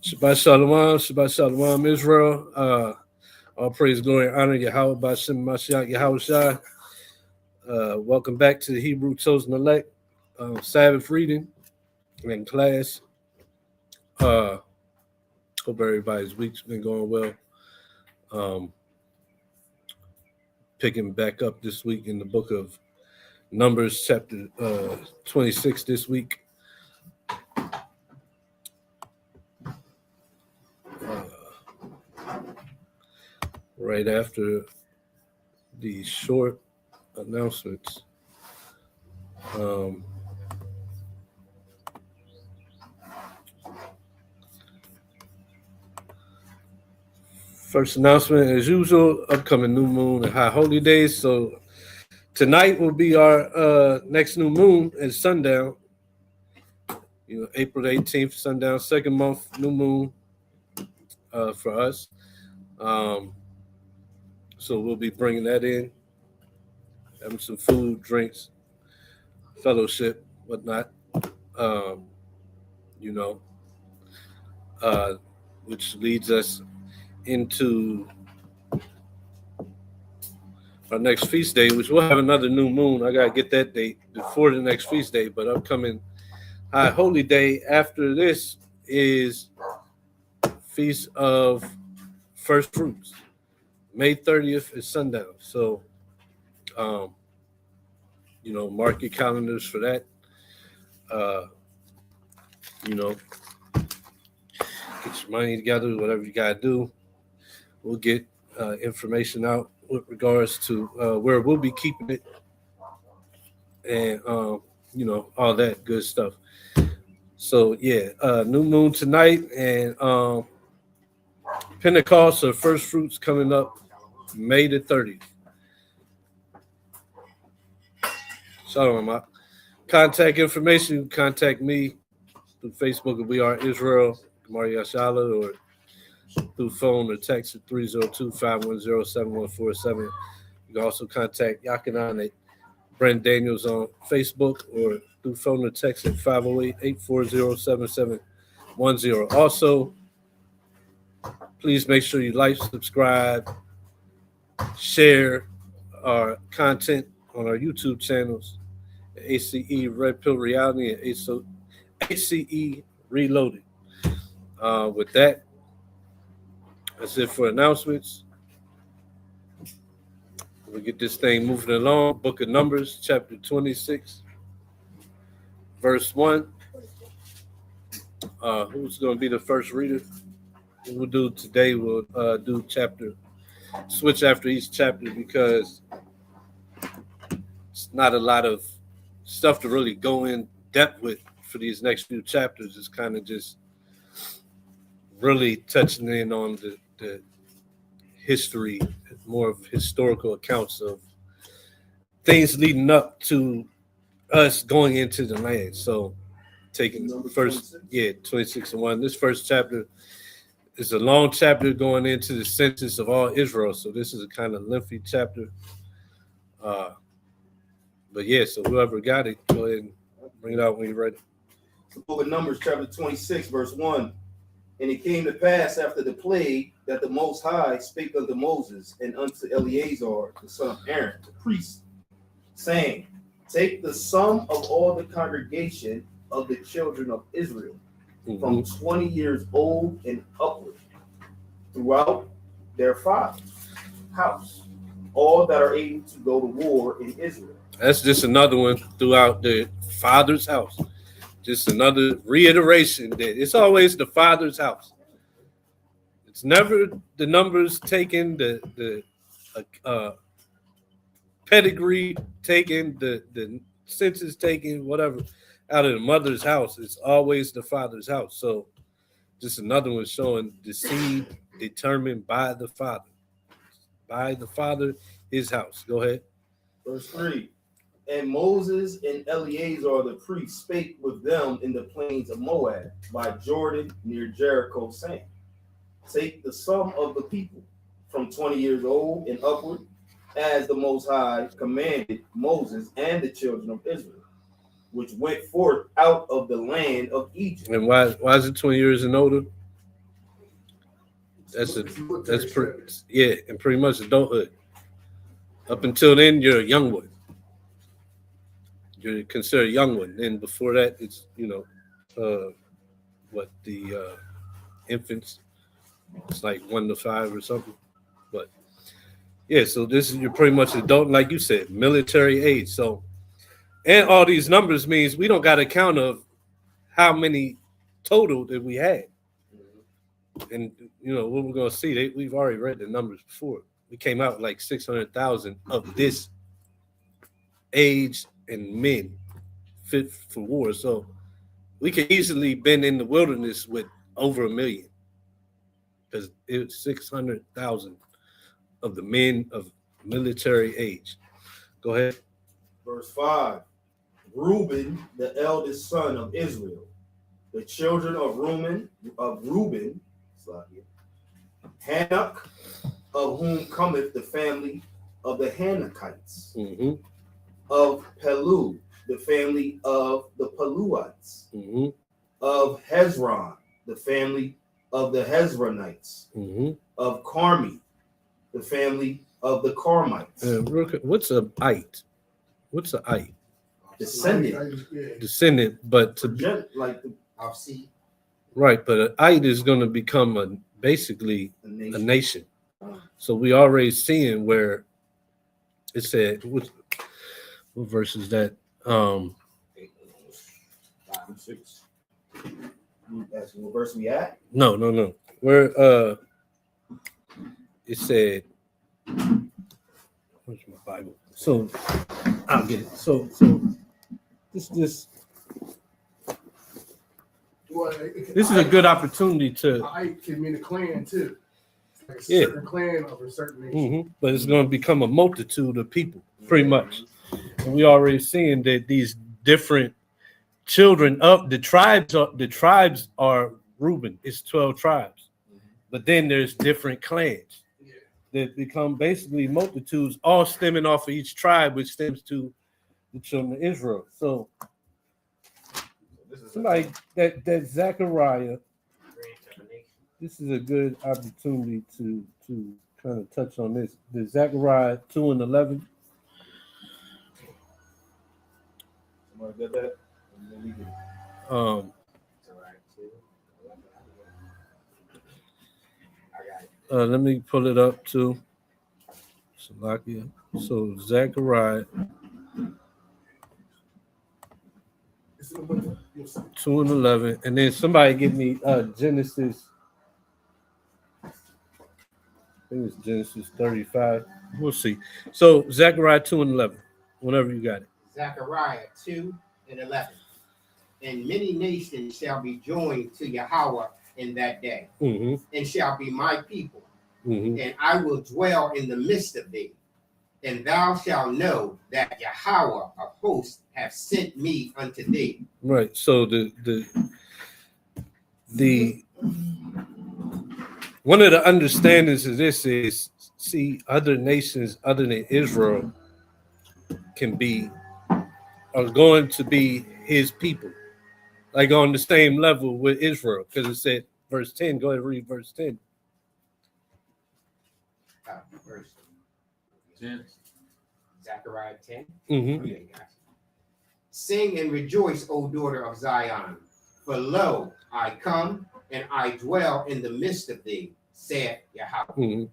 Shabbat Shalom, Israel. All praise, glory, and honor, Yahweh, Bashem, Mashiach, Yahweh Shai. Welcome back to the Hebrew Chosen Elect Sabbath reading and class. Hope everybody's week's been going well. Picking back up this week in the book of Numbers, chapter 26 this week. Right after the short announcements. First announcement, as usual, upcoming new moon and high holy days. So tonight will be our next new moon at sundown. April 18th, sundown, second month, new moon for us. So we'll be bringing that in, having some food, drinks, fellowship, whatnot, which leads us into our next feast day, which we'll have another new moon. I got to get that date before the next feast day, but upcoming high holy day after this is Feast of First Fruits. May 30th is sundown. So, mark your calendars for that. Get your money together, whatever you got to do. We'll get information out with regards to where we'll be keeping it and, all that good stuff. So, new moon tonight and Pentecost or First Fruits coming up May the 30th. Shalom. Contact information, you can contact me through Facebook at We Are Israel, Maria Shala, or through phone or text at 302-510-7147. You can also contact Yakanan at Brent Daniels on Facebook or through phone or text at 508-840-7710. Also, please make sure you like, subscribe, share our content on our YouTube channels, ACE Red Pill Reality and ACE Reloaded. With that, that's it for announcements. We'll get this thing moving along. Book of Numbers, chapter 26, verse 1. Who's going to be the first reader? What we'll do today, we'll do switch after each chapter because it's not a lot of stuff to really go in depth with for these next few chapters. It's kind of just really touching in on the history, more of historical accounts of things leading up to us going into the land. So taking the first, 26 and 1. This first chapter is a long chapter going into the census of all Israel. So this is a kind of lengthy chapter. So whoever got it, go ahead and bring it out when you're ready. The book of Numbers, chapter 26, verse 1. And it came to pass after the plague that the Most High spake unto Moses and unto Eleazar, the son of Aaron, the priest, saying, take the sum of all the congregation of the children of Israel from 20 years old and upward throughout their father's house, all that are able to go to war in Israel. That's just another one throughout the father's house. Just another reiteration that it's always the father's house. It's never the numbers taken, the pedigree taken, the census taken, whatever, out of the mother's house. It's always the father's house. So just another one showing the seed determined by the father. By the father, his house. Go ahead. Verse 3. And Moses and Eleazar the priest spake with them in the plains of Moab by Jordan near Jericho, saying, take the sum of the people from 20 years old and upward, as the Most High commanded Moses and the children of Israel, which went forth out of the land of Egypt. And why is it 20 years and older? and pretty much adulthood. Up until then, you're a young one. You're considered a young one. And before that, it's what the infants. It's like 1 to 5 or something. But yeah, so this is you're pretty much adult, like you said, military age. So, and all these numbers means we don't got a count of how many total that we had. And what we're gonna see, we've already read the numbers before. We came out like 600,000 of this age and men fit for war. So we could easily been in the wilderness with over 1 million, because it was 600,000 of the men of military age. Go ahead. Verse 5. Reuben, the eldest son of Israel, the children of Reuben, Hanok, of whom cometh the family of the Hanokites, of Pelu, the family of the Peluites, of Hezron, the family of the Hezronites, of Carmi, the family of the Carmites. What's a ite? What's a ite? Descendant, but to be like I'll see. Right, but an ite is going to become basically a nation. So we already seeing where it said what verse is that? 5 and 6. You asking what verse we at? No. Where it said, where's my Bible? So I'll get it. So this is a good opportunity to. I can mean a clan too. Like a certain clan of a certain nation. But it's going to become a multitude of people, pretty much. And we already seeing that these different children of the tribes are Reuben. It's 12 tribes. But then there's different clans that become basically multitudes, all stemming off of each tribe, which stems to the children of Israel. So somebody that Zechariah, this is a good opportunity to kind of touch on this. The Zechariah 2:11. Somebody got that? Let me pull it up too. Salakia. So Zechariah 2:11, and then somebody give me Genesis. I think it's Genesis 35. We'll see. So Zechariah 2:11. Whenever you got it. Zechariah 2:11. And many nations shall be joined to Yahweh in that day, and shall be my people, and I will dwell in the midst of thee, and thou shalt know that Yahweh of hosts have sent me unto thee. Right. So the one of the understandings of this is, see, other nations other than Israel are going to be his people, like on the same level with Israel, because it said verse 10. Go ahead and read verse 10. Verse 10. Zechariah 10. Okay, Sing and rejoice, O daughter of Zion, for lo, I come and I dwell in the midst of thee, saith Yahweh.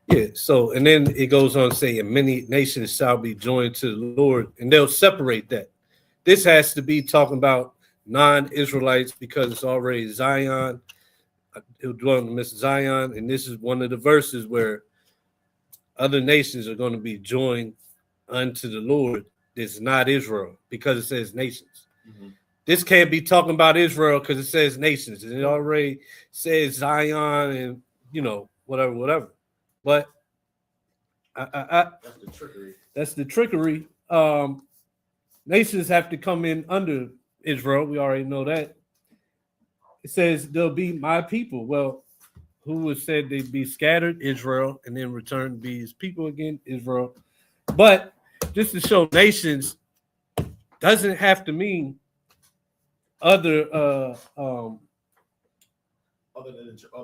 Yeah, so and then it goes on saying many nations shall be joined to the Lord, and they'll separate that. This has to be talking about non-Israelites because it's already Zion. He'll dwell in the midst of Zion, and this is one of the verses where other nations are going to be joined unto the Lord. It's not Israel because it says nations. This can't be talking about Israel because it says nations, and it already says Zion and whatever. But that's the trickery. That's the trickery. Nations have to come in under Israel. We already know that. It says they'll be my people. Well, who was said they'd be scattered? Israel, and then return to be his people again, Israel. But just to show nations doesn't have to mean other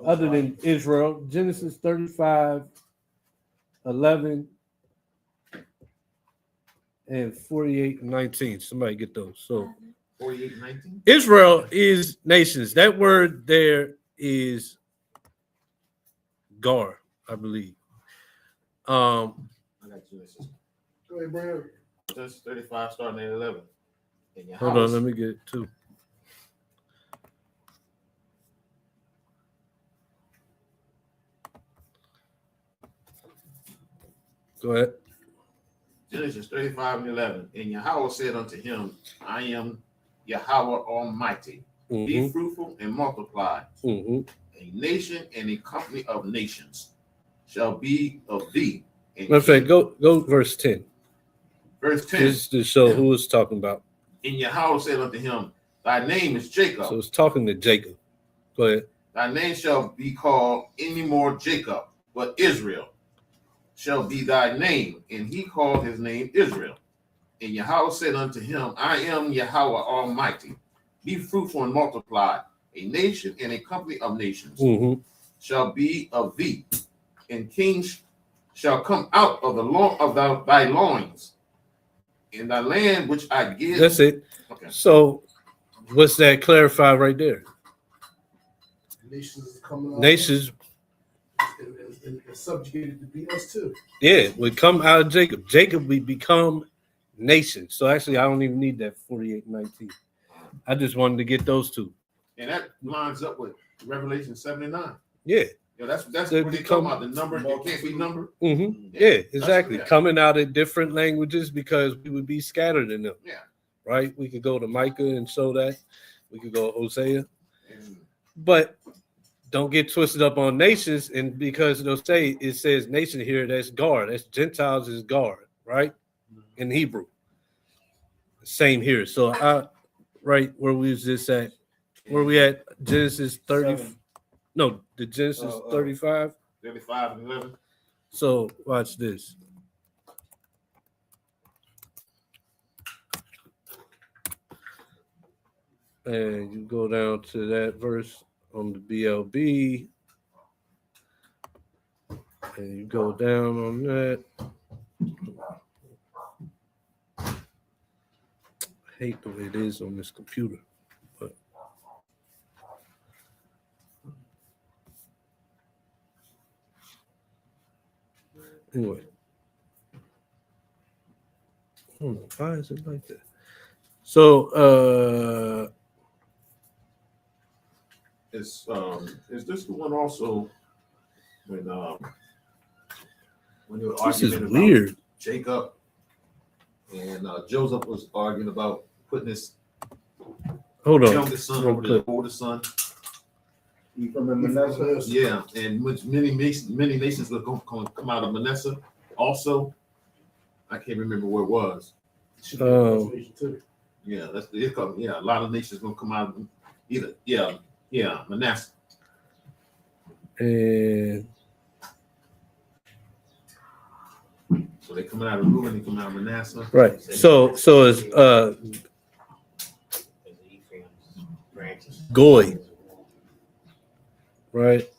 other than Israel. Genesis 35, 11, and 48 and 19. Somebody get those. So 48 and 19. Israel is nations. That word there is gar, I believe. I got Genesis. Go ahead, Brad. Genesis 35, starting at 11. In your Hold house, on, let me get it too. Go ahead. Genesis 35 and 11. And Yahweh said unto him, I am Yahweh Almighty. Be fruitful and multiply. A nation and a company of nations shall be of thee. Matter of fact, go verse 10. Verse 10. Just to show who it's talking about. And Yahweh said unto him, thy name is Jacob. So it's talking to Jacob. Go ahead. Thy name shall be called any more Jacob, but Israel shall be thy name. And he called his name Israel. And Yahweh said unto him, I am Yahweh Almighty. Be fruitful and multiply. A nation and a company of nations shall be of thee, and kings shall come out of thy loins. In thy land which I give. That's it. Okay. So what's that clarify right there? Nations is coming out. Nations, and subjugated to be us too. yeah, would come out of Jacob. Jacob would become nations. So actually, I don't even need that 48 and 19. I just wanted to get those two. And that lines up with Revelation 79. Yeah. Yeah, that's They what they become- talking about. The number it can't be numbered. Yeah, exactly. Yeah. Coming out of different languages because we would be scattered in them. Yeah. Right? We could go to Micah and show that. We could go to Hosea. And But don't get twisted up on nations. And because they'll say it says nation here, that's gar. That's Gentiles is gar, right? In Hebrew. Same here. So right where we was just at, where we at Genesis 30. 7. No, the Genesis 35. 35 and 11. So watch this. And you go down to that verse on the BLB. And you go down on that. I hate the way it is on this computer. But anyway. Why is it like that? So Is this the one also when you were this is arguing about weird. Jacob and Joseph was arguing about putting his Hold on. youngest son real over the quick. older son? From Manasseh. Yeah, and many nations were going to come out of Manasseh also. I can't remember where it was. Nation too. Yeah, that's it. Yeah, a lot of nations going to come out of either. Yeah, Manasseh. And So they coming out of Reuben, they come out of Manasseh. right. So it's Goy, right?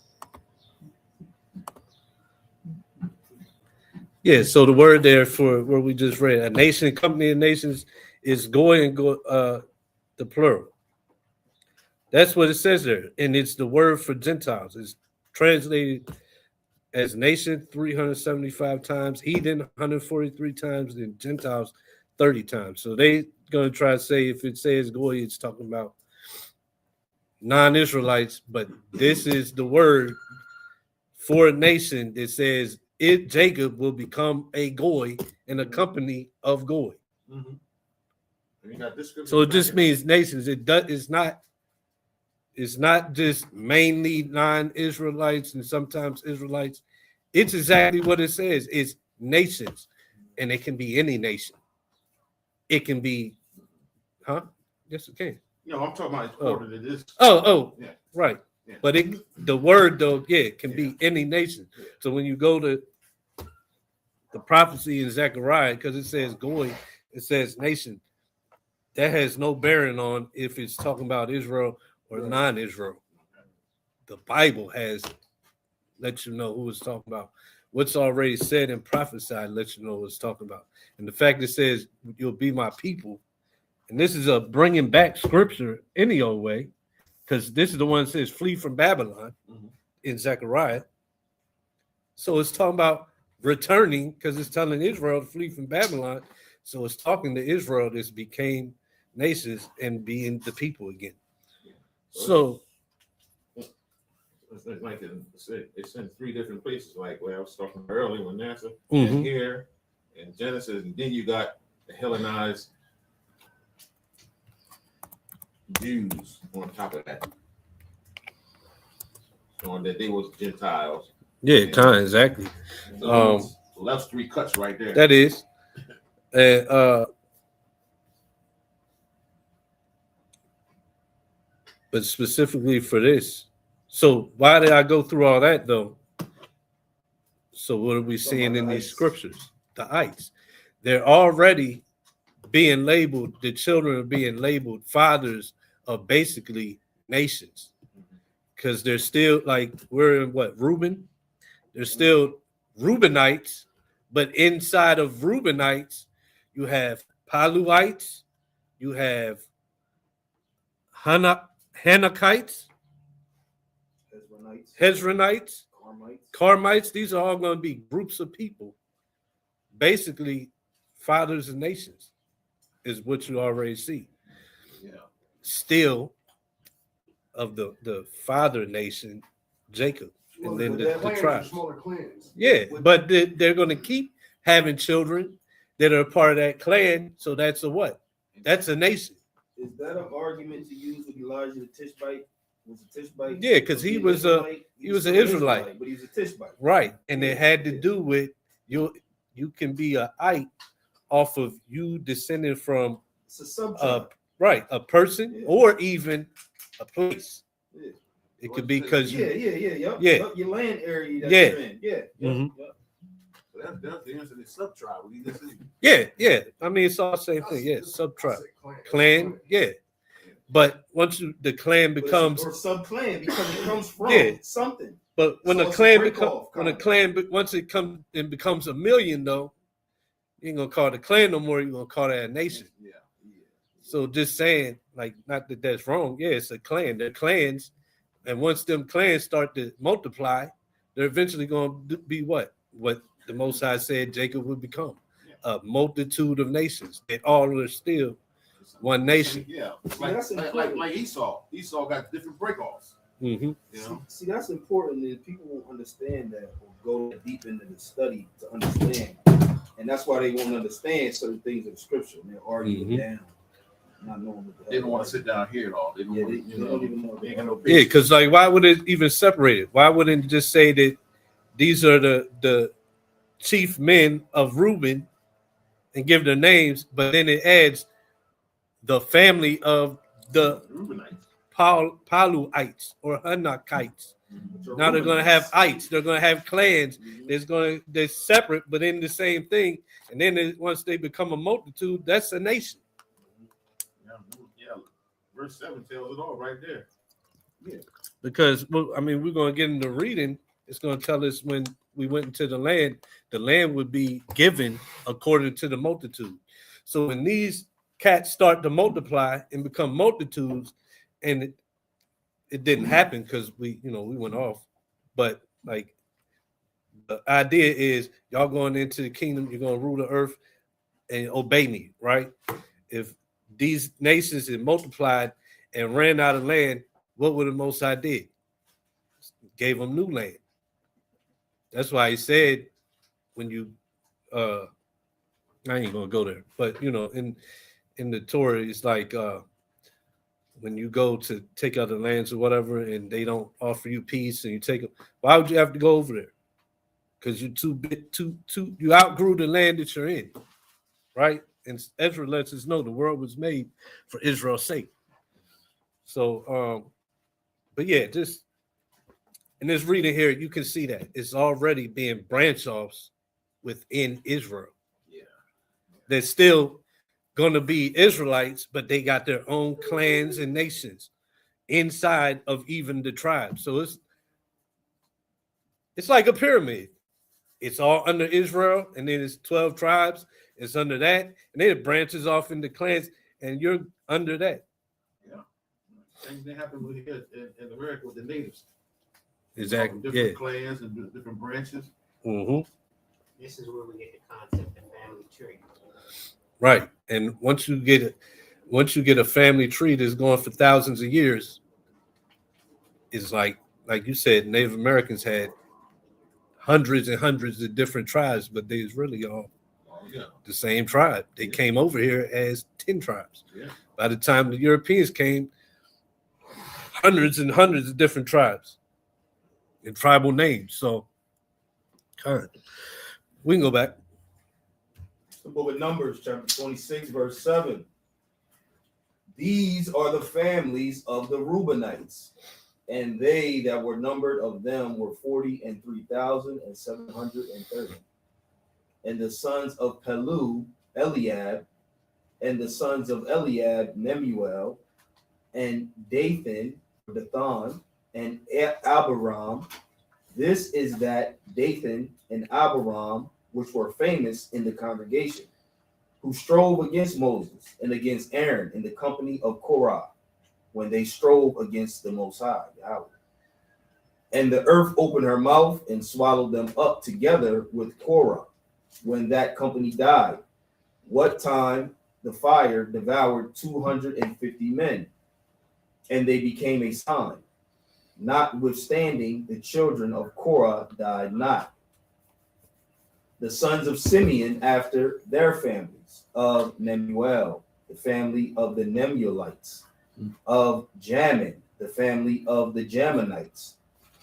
Yeah, so the word there for where we just read, a nation, company of nations, is Goy and go the plural. That's what it says there. And it's the word for Gentiles. It's translated as nation 375 times, heathen 143 times, and Gentiles 30 times. So they gonna try to say if it says Goy, it's talking about non-Israelites, but this is the word for a nation that says Jacob will become a Goy and a company of Goy. Mm-hmm. And you got this scripture So it back just here. means nations. It's not just mainly non-Israelites and sometimes Israelites. It's exactly what it says. It's nations, and it can be any nation. It can be, huh? Yes, it can. No, I'm talking about according to this. Oh, Yeah. right. Yeah. But the word though, yeah, it can Yeah. be any nation. Yeah. So when you go to the prophecy in Zechariah, because it says going, it says nation. That has no bearing on if it's talking about Israel or non-Israel. the Bible has let you know who it's talking about. What's already said and prophesied let you know what it's talking about. And the fact it says you'll be my people, and this is a bringing back scripture any old way, because this is the one that says flee from Babylon in Zechariah. So it's talking about returning, because it's telling Israel to flee from Babylon. So it's talking to Israel that became nations and being the people again. So it's like it's in 3 different places, like where I was talking earlier when NASA and here in Genesis, and then you got the Hellenized Jews on top of that, showing that they was Gentiles. yeah, kind of exactly. So that's 3 cuts right there. That is. And but specifically for this. So why did I go through all that though? So what are we seeing in these scriptures? The ites. They're already being labeled, the children are being labeled fathers of basically nations. Because they're still like, we're in what, Reuben? They're still Reubenites, but inside of Reubenites, you have Paluites, you have Hanakites, Hezronites, Carmites. These are all going to be groups of people, basically fathers of nations, is what you already see. Yeah. Still of the father nation, Jacob, and then the tribes. Yeah, but they're going to keep having children that are a part of that clan. So that's a what? That's a nation. Is that an argument to use with Elijah the Tishbite? Was a Tishbite? Yeah, because he was an Israelite, but he was a Tishbite, right? And it had to do with you can be a ite off of you descending from right, a person or even a place. Yeah. It could be because your land area that you're in. That's the answer to sub-tribe. Yeah. I mean, it's all the same thing. Yeah, sub-tribe, clan. Yeah, but once the clan becomes or sub-clan because it comes from something. But when so a clan once it comes and becomes a million, though, you ain't gonna call it a clan no more. You're gonna call that a nation. Yeah. So just saying, like, not that that's wrong. Yeah, it's a clan. They're clans, and once them clans start to multiply, they're eventually going to be what the Most High said Jacob would become, a multitude of nations. They all are still one nation. Yeah, like Esau. Esau got different breakoffs. Mm-hmm. You know? See, that's important. That people won't understand that or go deep into the study to understand, and that's why they won't understand certain things in Scripture. And they're arguing down, not knowing what they don't want to sit down here at all. They don't, they don't even know. They got no yeah, because like, why would it even separate it? Why wouldn't it just say that these are the chief men of Reuben and give their names, but then it adds the family of the Paluites or Hanakites. Now they're going to have ites. They're going to have clans. They're separate, but in the same thing. And then once they become a multitude, that's a nation. Yeah. Verse 7 tells it all right there. Yeah. Because, well, I mean, we're going to get into reading. It's going to tell us when we went into the land would be given according to the multitude. So when these cats start to multiply and become multitudes, and it didn't happen because we went off, but like the idea is y'all going into the kingdom, you're going to rule the earth and obey me, right? If these nations had multiplied and ran out of land, what would the Most High did? Gave them new land. That's why he said when you I ain't gonna go there, but in the Torah, it's like when you go to take other lands or whatever, and they don't offer you peace, and you take them. Why would you have to go over there? Because you're too you outgrew the land that you're in, right? And Ezra lets us know the world was made for Israel's sake. So, but yeah, just in this reading here, you can see that it's already being branch offs within Israel. Yeah, they're still going to be Israelites, but they got their own clans and nations inside of even the tribe. So it's like a pyramid. It's all under Israel, and then it's 12 tribes. It's under that, and then it branches off into clans, and you're under that. Yeah. Same thing happened with here in America with the natives. Exactly. Different clans and different branches. Mm-hmm. This is where we get the concept of family tree. Right. And once you get a family tree that's going for thousands of years, it's like you said, Native Americans had hundreds and hundreds of different tribes, but they was really all the same tribe. They came over here as 10 tribes. Yeah. By the time the Europeans came, hundreds and hundreds of different tribes and tribal names. So, we can go back. The book of Numbers, chapter 26, verse 7. These are the families of the Reubenites, and they that were numbered of them were 43,730. And the sons of Pelu, Eliab, and the sons of Eliab, Nemuel, and Dathan, and Abiram. This is that Dathan and Abiram, which were famous in the congregation, who strove against Moses and against Aaron in the company of Korah, when they strove against the Most High, Yahweh. And the earth opened her mouth and swallowed them up together with Korah, when that company died, what time the fire devoured 250 men, and they became a sign. Notwithstanding, the children of Korah died not. The sons of Simeon after their families, of Nemuel, the family of the Nemuelites, of Jamin, the family of the Jaminites,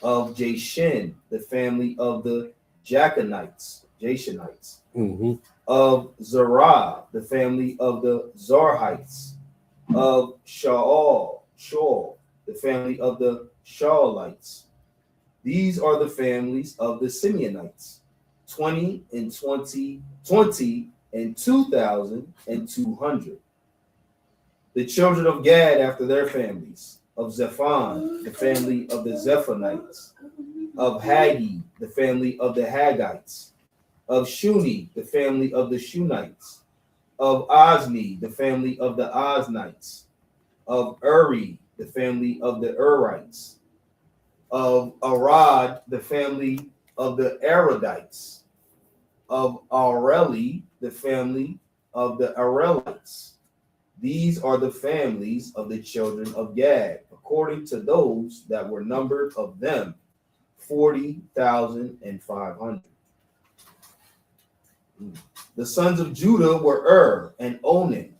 of Jashin, the family of the Jashanites, of Zerah, the family of the Zarhites, of Shaul, the family of the Shaulites. These are the families of the Simeonites, 20 and 2,200. The children of Gad after their families, of Zephon, the family of the Zephonites, of Haggi, the family of the Haggites, of Shuni, the family of the Shunites, of Ozni, the family of the Oznites, of Uri, the family of the Urites, of Arad, the family of the Aradites, of Areli, the family of the Arelites. These are the families of the children of Gad, according to those that were numbered of them, 40,500. The sons of Judah were and Onan,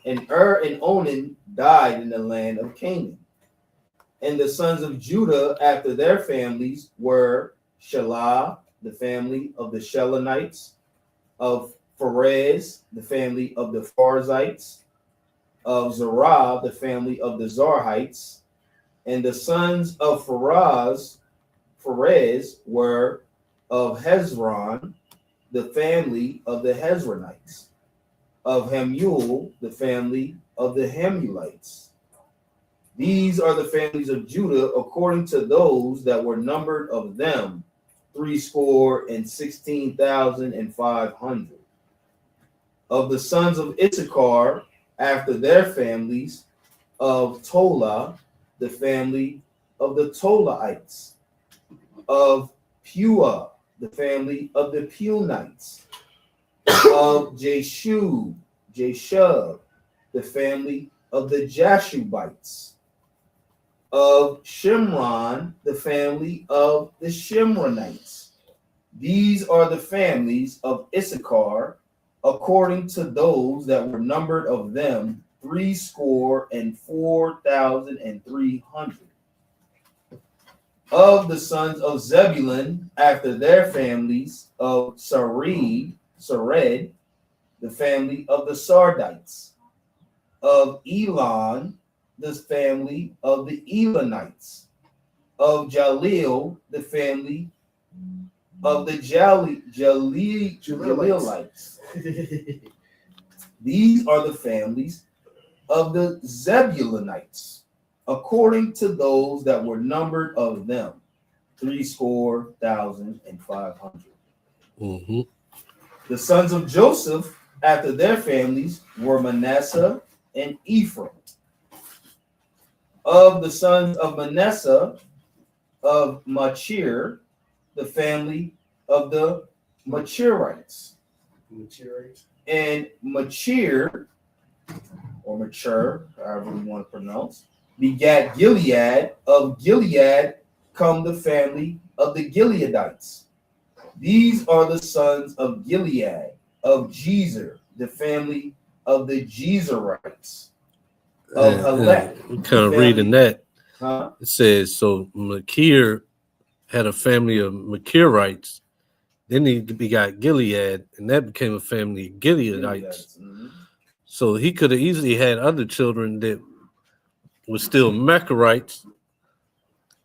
and and Onan died in the land of Canaan. And the sons of Judah after their families were Shelah, the family of the Shelonites, of Pharez, the family of the Pharzites, of Zerah, the family of the Zarhites. And the sons of Pharez were of Hezron, the family of the Hezronites, of Hamuel, the family of the Hamulites. These are the families of Judah according to those that were numbered of them, 16,500. Of the sons of Issachar after their families, of Tola, the family of the Tolaites, of Pua, the family of the Punites, of Jeshub, the family of the Jashubites, of Shimron, the family of the Shimronites. These are the families of Issachar, according to those that were numbered of them, 64,300. Of the sons of Zebulun after their families, of Sared, the family of the Sardites, of Elon, the family of the Elonites, of Jalil, the family of the Jalilites. These are the families of the Zebulunites, according to those that were numbered of them, 70,500. Mm-hmm. The sons of Joseph, after their families, were Manasseh and Ephraim. Of the sons of Manasseh, of Machir, the family of the Machirites. And Machir, or Mature, however you want to pronounce, begat Gilead. Of Gilead come the family of the Gileadites. These are the sons of Gilead, of Jezer, the family of the Jezerites. Of Halek. We're kind of reading that. Huh? It says, so Machir had a family of Machirites. Then he begot Gilead, and that became a family of Gileadites. Mm-hmm. So he could have easily had other children that were still Machirites,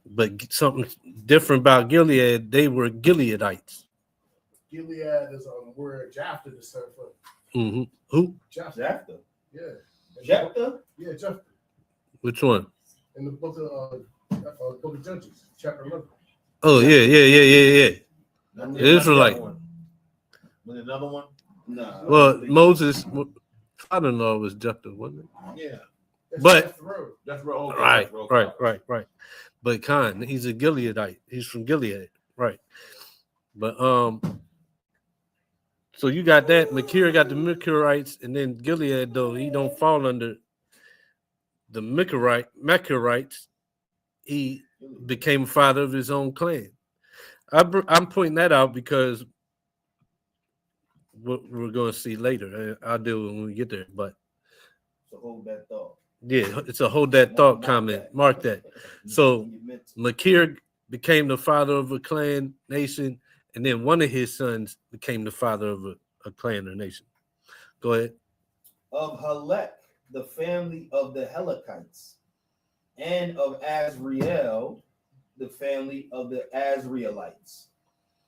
but something different about Gilead, they were Gileadites. Gilead is where Jephthah descended from. Mm-hmm. Who? Jephthah. Yeah. Jephthah? Yeah, Jephthah. Which one? In the book of Judges, chapter 11. Oh, yeah. Not The Israelite. one. Was it another one? No. Well, Moses' father-in-law was Jephthah, wasn't it? Yeah. But That's real. Okay, right. that's real. But Khan, he's a Gileadite. He's from Gilead, right? But so you got that. Machir got the Machirites, and then Gilead, though he don't fall under the Machirites, he became father of his own clan. I'm pointing that out because what we're going to see later. I'll deal with it when we get there. But So hold that thought. yeah, it's a hold that thought comment. Mark that. So Machir became the father of a clan nation, and then one of his sons became the father of a clan or nation. Go ahead. Of Halek, the family of the Helekites, and of Azriel, the family of the Azrielites,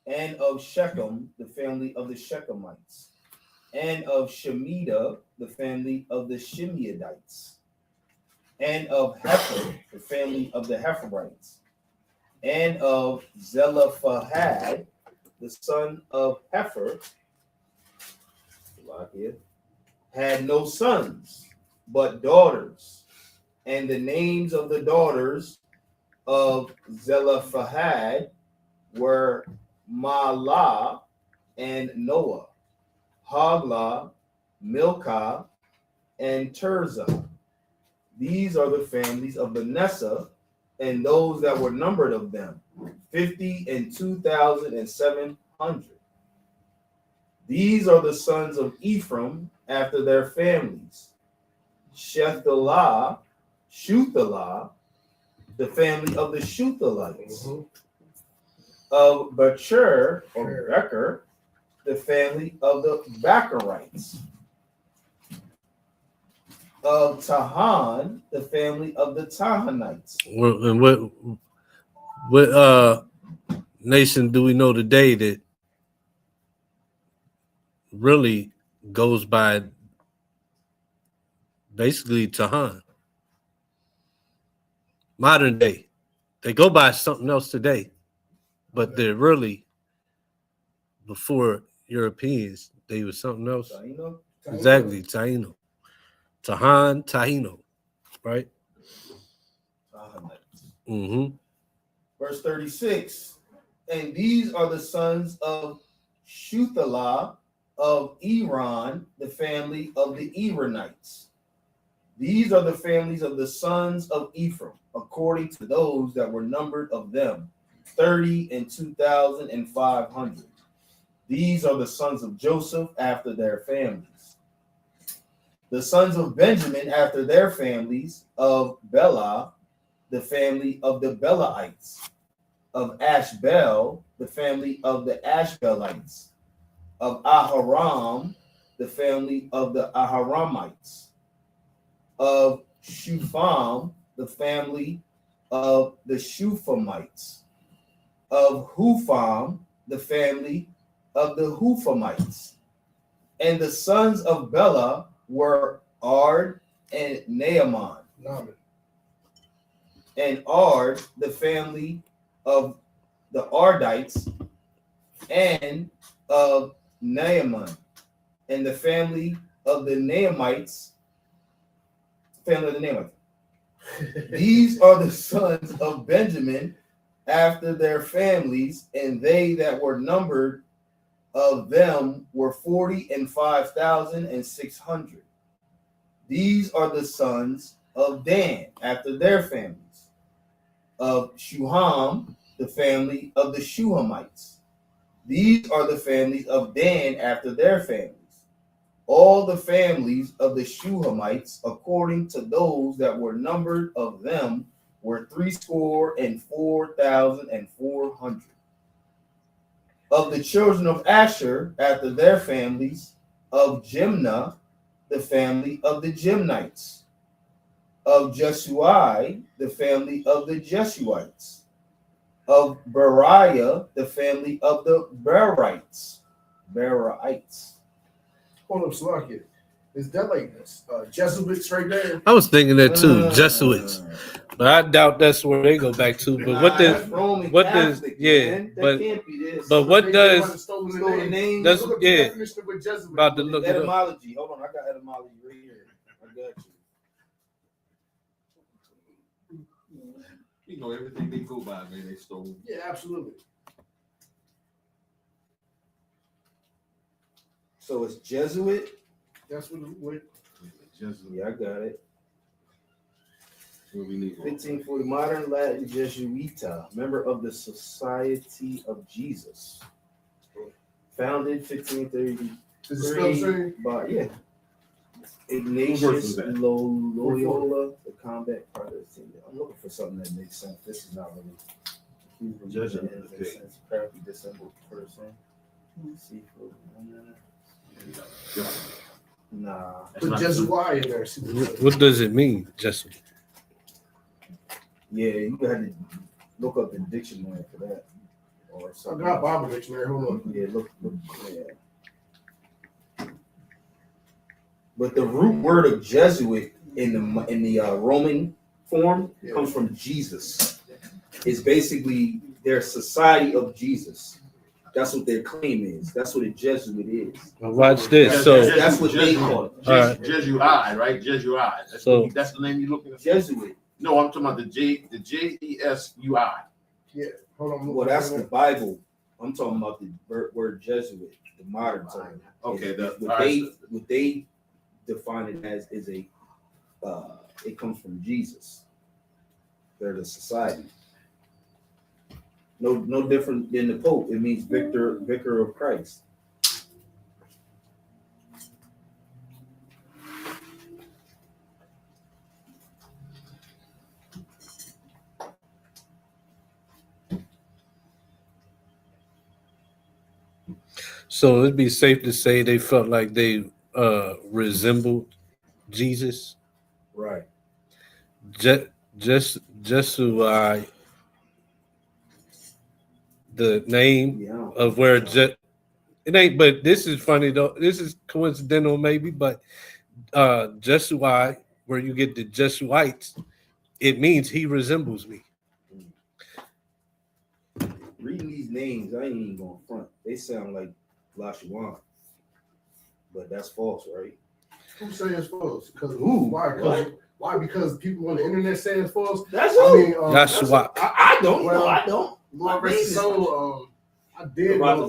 and of Shechem, the family of the Shechemites, and of Shemida, the family of the Shemaites, and of Hefer, the family of the Heferites, and of Zelophehad, the son of Hefer, had no sons, but daughters. And the names of the daughters of Zelophehad were Mahlah and Noah, Hoglah, Milcah, and Tirzah. These are the families of Manasseh, and those that were numbered of them, 52,700. These are the sons of Ephraim after their families: Shuthalah, the family of the Shuthalites. Mm-hmm. Of Bachur, or Becher, the family of the Bacharites. Of Tahan, the family of the Tahanites. And what nation do we know today that really goes by basically Tahan? Modern day. They go by something else today, but they're really, before Europeans, they were something else. Taino? Exactly, Taino. Tahan, Taino, right? Tahanites. Mm-hmm. Verse 36. And these are the sons of Shuthalah of Iran, the family of the Iranites. These are the families of the sons of Ephraim, according to those that were numbered of them, 32,500. These are the sons of Joseph after their families. The sons of Benjamin after their families, of Bela, the family of the Belaites, of Ashbel, the family of the Ashbelites, of Aharam, the family of the Aharamites, of Shufam, the family of the Shufamites, of Hufam, the family of the Hufamites. And the sons of Bela were Ard and Naaman. and Ard, the family of the Ardites, and of Naaman, and the family of the Naamites. These are the sons of Benjamin after their families, and they that were numbered of them were 45,600. These are the sons of Dan after their families, of Shuham, the family of the Shuhamites. These are the families of Dan after their families. All the families of the Shuhamites, according to those that were numbered of them, were 64,400. Of the children of Asher, after their families, of Jimnah, the family of the Jimnites. Of Jesuai, the family of the Jesuites. Of Beriah, the family of the Berites. Hold up, Slakia. Is that like Jesuits right there? I was thinking that too, Jesuits, but I doubt that's where they go back to. But what does what does that can't be this. but what does Stolen the name? That's Look up the yeah. definition of a Jesuit. About to look it up. Etymology. Hold on, I got etymology right here. I got you. You know, everything they go by, man, they stole. Yeah, absolutely. So it's Jesuit. That's what Yeah, I got it. What we need. 1540 modern Latin Jesuita, member of the Society of Jesus. Founded 1533 is it spelled the same? by Ignatius was that? Loyola, the combat Protestant. I'm looking for something that makes sense. This is not really. Jesuit, okay. Apparently disabled person. Seafood. Nah. Put Jesuai in there. what does it mean, Jesuit? Yeah, you had to look up the dictionary for that. Or I something. got Bible dictionary. Hold on. Yeah, look, yeah. But the root word of Jesuit in the Roman form comes from Jesus. It's basically their Society of Jesus. That's what their claim is. That's what a Jesuit is. Well, watch this. So That's what they call it. Jesuit, right? Jesuit. That's the name you're looking at. Jesuit. No, I'm talking about the Jesui. Yeah. Hold on. Well, that's the Bible. I'm talking about the word Jesuit, the modern term. Okay, What they define it as is a it comes from Jesus. They're the society. No different than the Pope. It means vicar of Christ. so it'd be safe to say they felt like they resembled Jesus. Right. Jesuai, the name Yeah. of where it ain't, but this is funny though. This is coincidental maybe, but Jesuai, where you get the Jesuites, it means he resembles me. Reading these names, I ain't even going front. They sound like Lashawan. But that's false, right? Who say it's false? Because Who? why? Why? Because people on the internet say it's false. That's I who. mean, Yahshua. I don't. Well, no, I don't. Lord rest his soul. I did know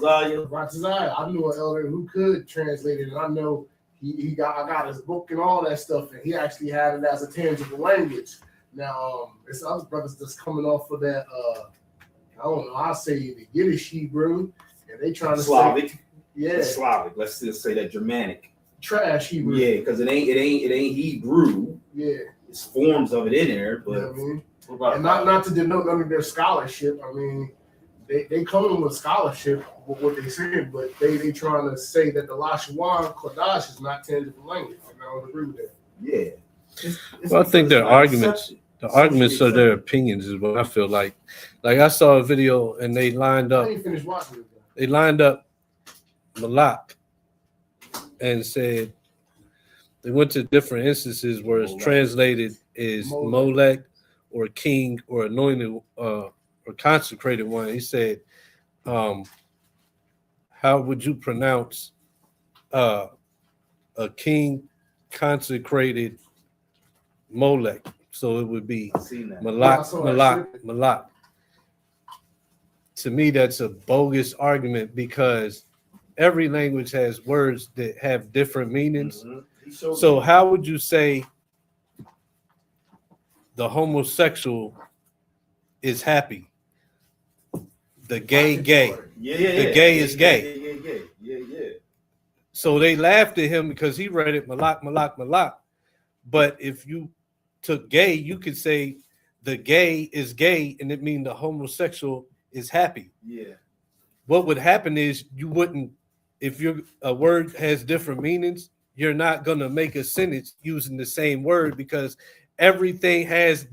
Ratazaya. I knew an elder who could translate it, and I know I got his book and all that stuff, and he actually had it as a tangible language. Now, it's other brothers that's coming off of that. I don't know. I say the Yiddish Hebrew, and they trying to Slavic. say, yeah, Slavic. Let's just say that Germanic. Trash Hebrew. Yeah, because it ain't Hebrew. Yeah. It's forms of it in there, but You know what I mean? And not to denote none of their scholarship. I mean, they come in with scholarship with what they saying, but they trying to say that the Lashawan Kodash is not tangible language. And I don't agree with that. yeah. Well, I think their arguments, accepted. the arguments are their opinions, is what I feel like. Like I saw a video and they lined I up. didn't finish watching it. They lined up Malak and said they went to different instances where it's translated as Molech or king or anointed or consecrated one. He said, how would you pronounce a king consecrated Molech? So it would be Malak. To me, that's a bogus argument because every language has words that have different meanings. So how would you say the homosexual is happy? The gay. The gay is gay. Yeah. So they laughed at him because he read it Malak. But if you took gay, you could say the gay is gay, and it means the homosexual is happy. Yeah. What would happen is you wouldn't, if a word has different meanings, you're not gonna make a sentence using the same word because everything has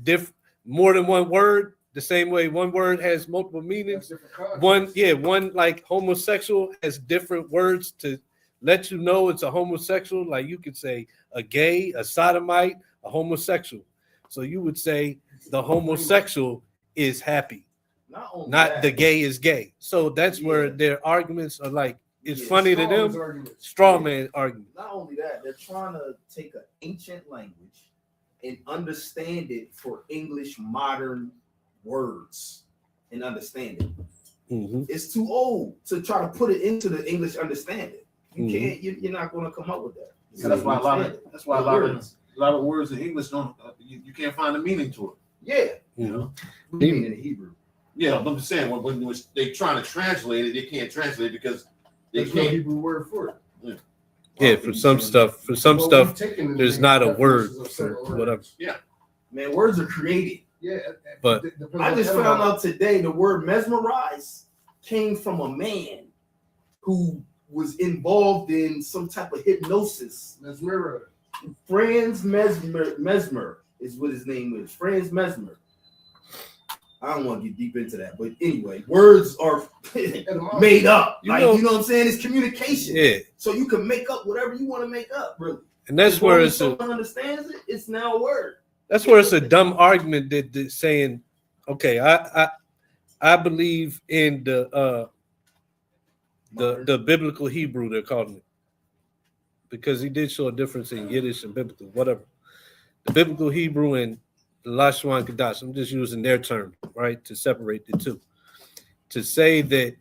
more than one word. The same way one word has multiple meanings. One like homosexual has different words to let you know it's a homosexual. Like you could say a gay, a sodomite, a homosexual. So you would say the homosexual is happy, not the gay is gay. So that's where their arguments are like, it's funny to them. Straw man argument. Not only that, they're trying to take an ancient language and understand it for English modern words and understand it. Mm-hmm. It's too old to try to put it into the English understanding. You can't. You're not going to come up with that. So that's why a lot of words in English don't. You can't find a meaning to it. Yeah. You know. Meaning in Hebrew. Yeah, I'm just saying when they trying to translate it, they can't translate it because they There's no can't. Hebrew word for it. Yeah, for some stuff, there's not a word for whatever. Yeah, man, words are created. Yeah, but I just found out today the word mesmerize came from a man who was involved in some type of hypnosis. Mesmer. Franz Mesmer is what his name is. Franz Mesmer. I don't want to get deep into that, but anyway, words are made up. You know what I'm saying? It's communication. Yeah. So you can make up whatever you want to make up, really. And that's where someone understands it, it's now a word. That's where it's a dumb argument that saying, okay, I believe in the biblical Hebrew, they're calling it, because he did show a difference in Yiddish and biblical, whatever. The biblical Hebrew and the Lashon Kodash, I'm just using their term, right, to separate the two. To say that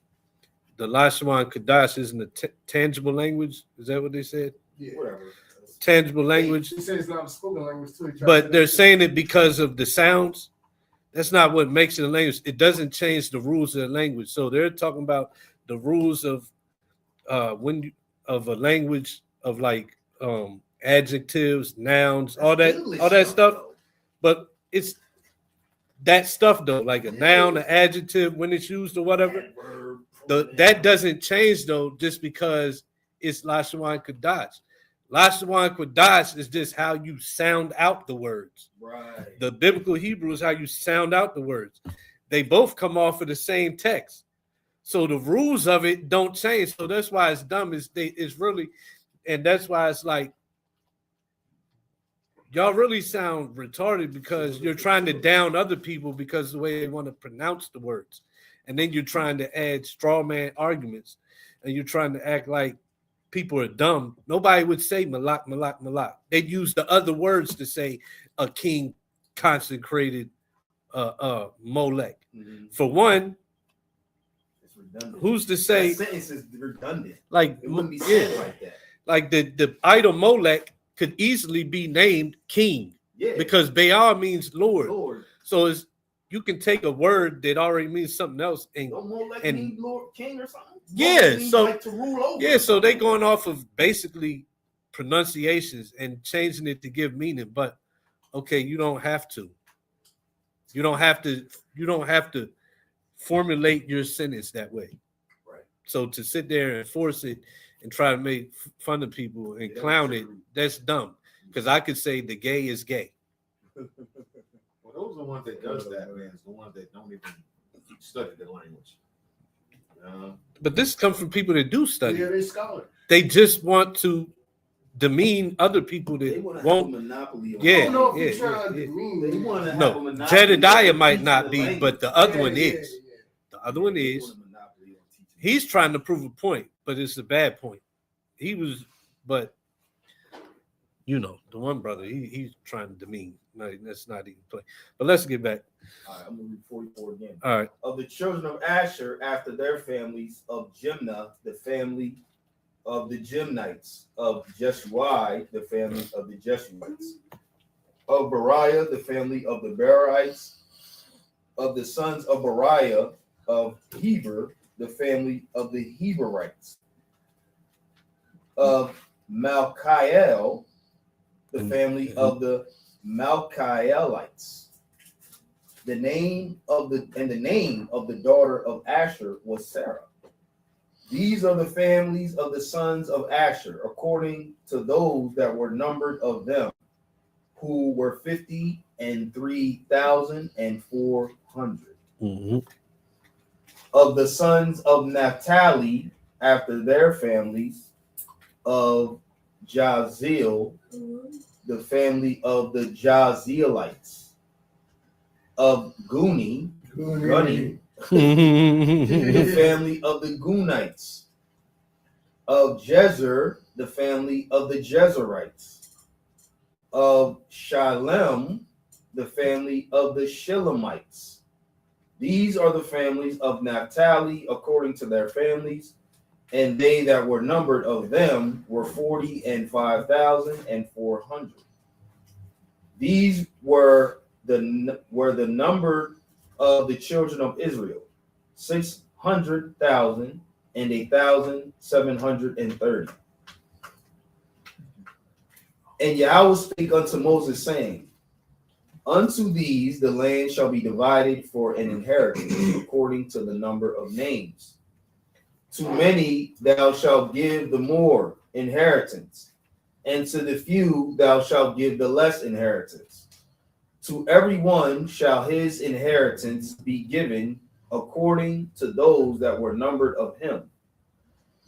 the Lashon Kodash isn't a tangible language, is that what they said? Yeah, whatever. Tangible language. He said it's not a spoken language too. But they're saying it because of the sounds. That's not what makes it a language. It doesn't change the rules of the language. So they're talking about the rules of a language of like adjectives, nouns, all that stuff. But it's that stuff though, like a noun, an adjective when it's used or whatever. That doesn't change though, just because it's Lashon Kodash. Lashon Kodash is just how you sound out the words. Right. The biblical Hebrew is how you sound out the words. They both come off of the same text. So the rules of it don't change. So that's why it's dumb. It's really, and that's why it's like, y'all really sound retarded because you're trying to down other people because of the way they want to pronounce the words. And then you're trying to add straw man arguments and you're trying to act like people are dumb. Nobody would say Malak. They'd use the other words to say a king consecrated Molech. Mm-hmm. For one, it's redundant. Who's to say that sentence is redundant? Like it wouldn't be said like that. Like the idol Molech could easily be named king. Yeah. Because Baal means Lord. So you can take a word that already means something else and mean Lord, king or something. Yeah, so like to rule over. Yeah, so they going off of basically pronunciations and changing it to give meaning. But okay, you don't have to. You don't have to formulate your sentence that way. Right. So to sit there and force it and try to make fun of people and clown it, that's dumb. Because I could say the gay is gay. Well, those are the ones that does that, man. It's the ones that don't even study the language. But this comes from people that do study. Yeah, they scholar. They just want to demean other people They that want to have a won't. monopoly on Yeah, I don't know if yeah, he's trying yeah. to mean They want to have a No, monopoly. Jedediah on might teaching not the be, language. but the other Yeah, one yeah, is. yeah. The other one They is. want a monopoly on teaching. He's trying to prove a point, but it's a bad point. He was, but you know, the one brother, he's trying to demean. No, that's not even play. But let's get back. All right, I'm gonna read 44 again. All right. Of the children of Asher, after their families, of Jimnah, the family of the Jimnites, of Jeshuai, the family of the Jeshuites, of Beriah, the family of the Berites, of the sons of Beriah, of Heber, the family of the Heberites, of Malchiel, the family of the Malchielites. The name of the daughter of Asher was Sarah. These are the families of the sons of Asher, according to those that were numbered of them, who were 53,400. Mm-hmm. Of the sons of Naphtali, after their families, of Jaziel, the family of the Jazielites, of Guni, the family of the Gunites, of Jezer, the family of the Jezerites, of Shalem, the family of the Shilemites. These are the families of Naphtali according to their families, and they that were numbered of them were 45,400. These were the number of the children of Israel, 600,000 and 1,730. And Yahweh spake unto Moses, saying, unto these the land shall be divided for an inheritance according to the number of names. To many thou shalt give the more inheritance, and to the few thou shalt give the less inheritance. To every one shall his inheritance be given according to those that were numbered of him.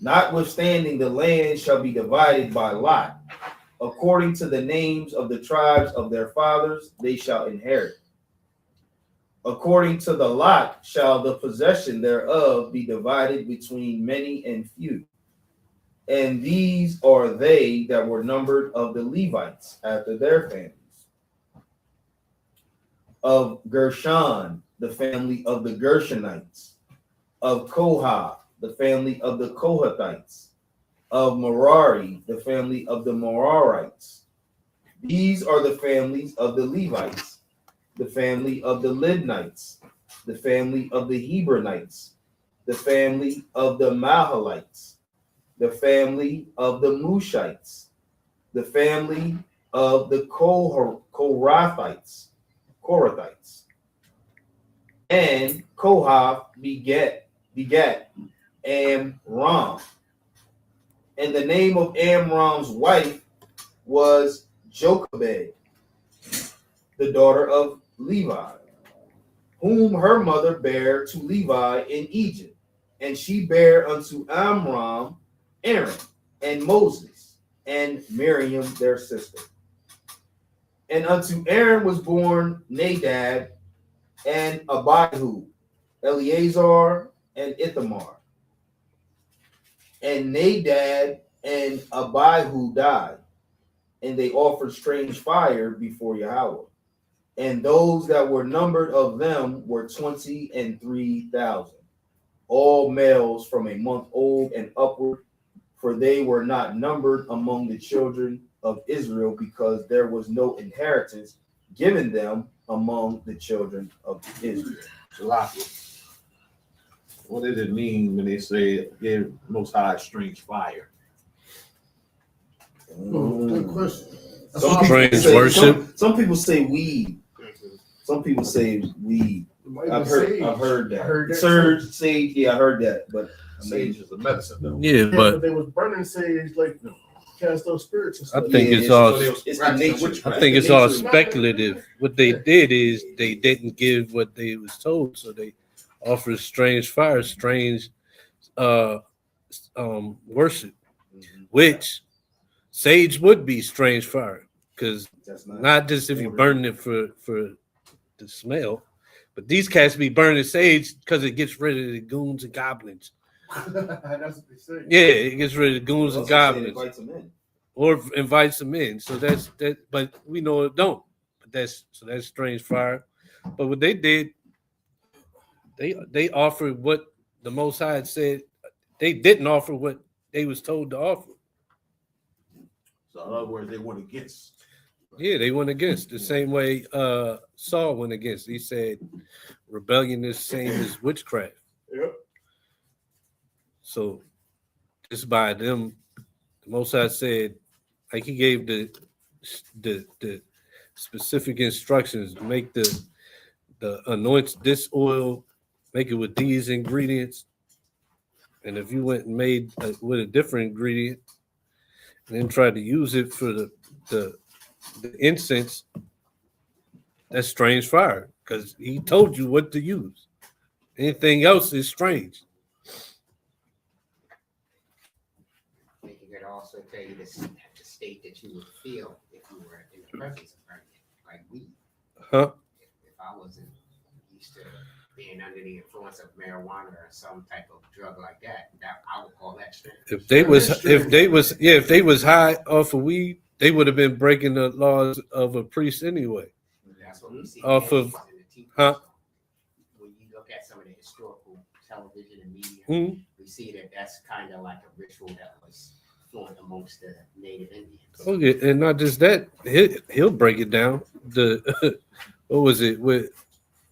Notwithstanding, the land shall be divided by lot. According to the names of the tribes of their fathers, they shall inherit. According to the lot shall the possession thereof be divided between many and few. And these are they that were numbered of the Levites after their families. Of Gershon, the family of the Gershonites. Of Kohath, the family of the Kohathites. Of Merari, the family of the Merarites. These are the families of the Levites, the family of the Libnites, the family of the Hebronites, the family of the Mahalites, the family of the Mushites, the family of the Korathites. And Kohath begat Amram. And the name of Amram's wife was Jochebed, the daughter of Levi, whom her mother bare to Levi in Egypt. And she bare unto Amram Aaron and Moses and Miriam their sister. And unto Aaron was born Nadab and Abihu, Eleazar and Ithamar. And Nadab and Abihu died, and they offered strange fire before Yahweh. And those that were numbered of them were 23,000, all males from a month old and upward, for they were not numbered among the children of Israel, because there was no inheritance given them among the children of Israel. What does it mean when they say gave Most High strange fire? Good question. Some people say weed. Some people say weed. I've heard that. Sage, yeah, I heard that. But Sage is a medicine, though. Yeah, but they was burning sage like cast those spirits and I stuff. think it's all. I think it's all speculative. What they did is they didn't give what they was told, so they offered strange fire, strange worship, which Sage would be strange fire because That's not just if you burn it for the smell, but these cats be burning sage because it gets rid of the goons and goblins. That's what they say. Yeah, it gets rid of the goons and Also said goblins. invites them in. Or invites them in. So that's that, but we know it don't. But that's strange fire. But what they did, they offered what the Most High had said. They didn't offer what they was told to offer. So in other words, they went against. Yeah, they went against the same way Saul went against. He said rebellion is the same as witchcraft. Yep. So just by them, the Most High said, like he gave the specific instructions to make the anoint this oil, make it with these ingredients. And if you went and made with a different ingredient and then tried to use it for the incense, that's strange fire because he told you what to use. Anything else is strange. They could also tell you the state that you would feel if you were in the presence of burning, like weed. Huh? If I wasn't used to being under the influence of marijuana or some type of drug like that I would call that strange. If they was high off of weed, they would have been breaking the laws of a priest anyway. That's what we see Off of- in the TV huh? show. When you look at some of the historical television and media, Mhm. we see that that's kind of like a ritual that was flowing amongst the Native Indians. Okay, and not just that, he'll break it down. The what was it with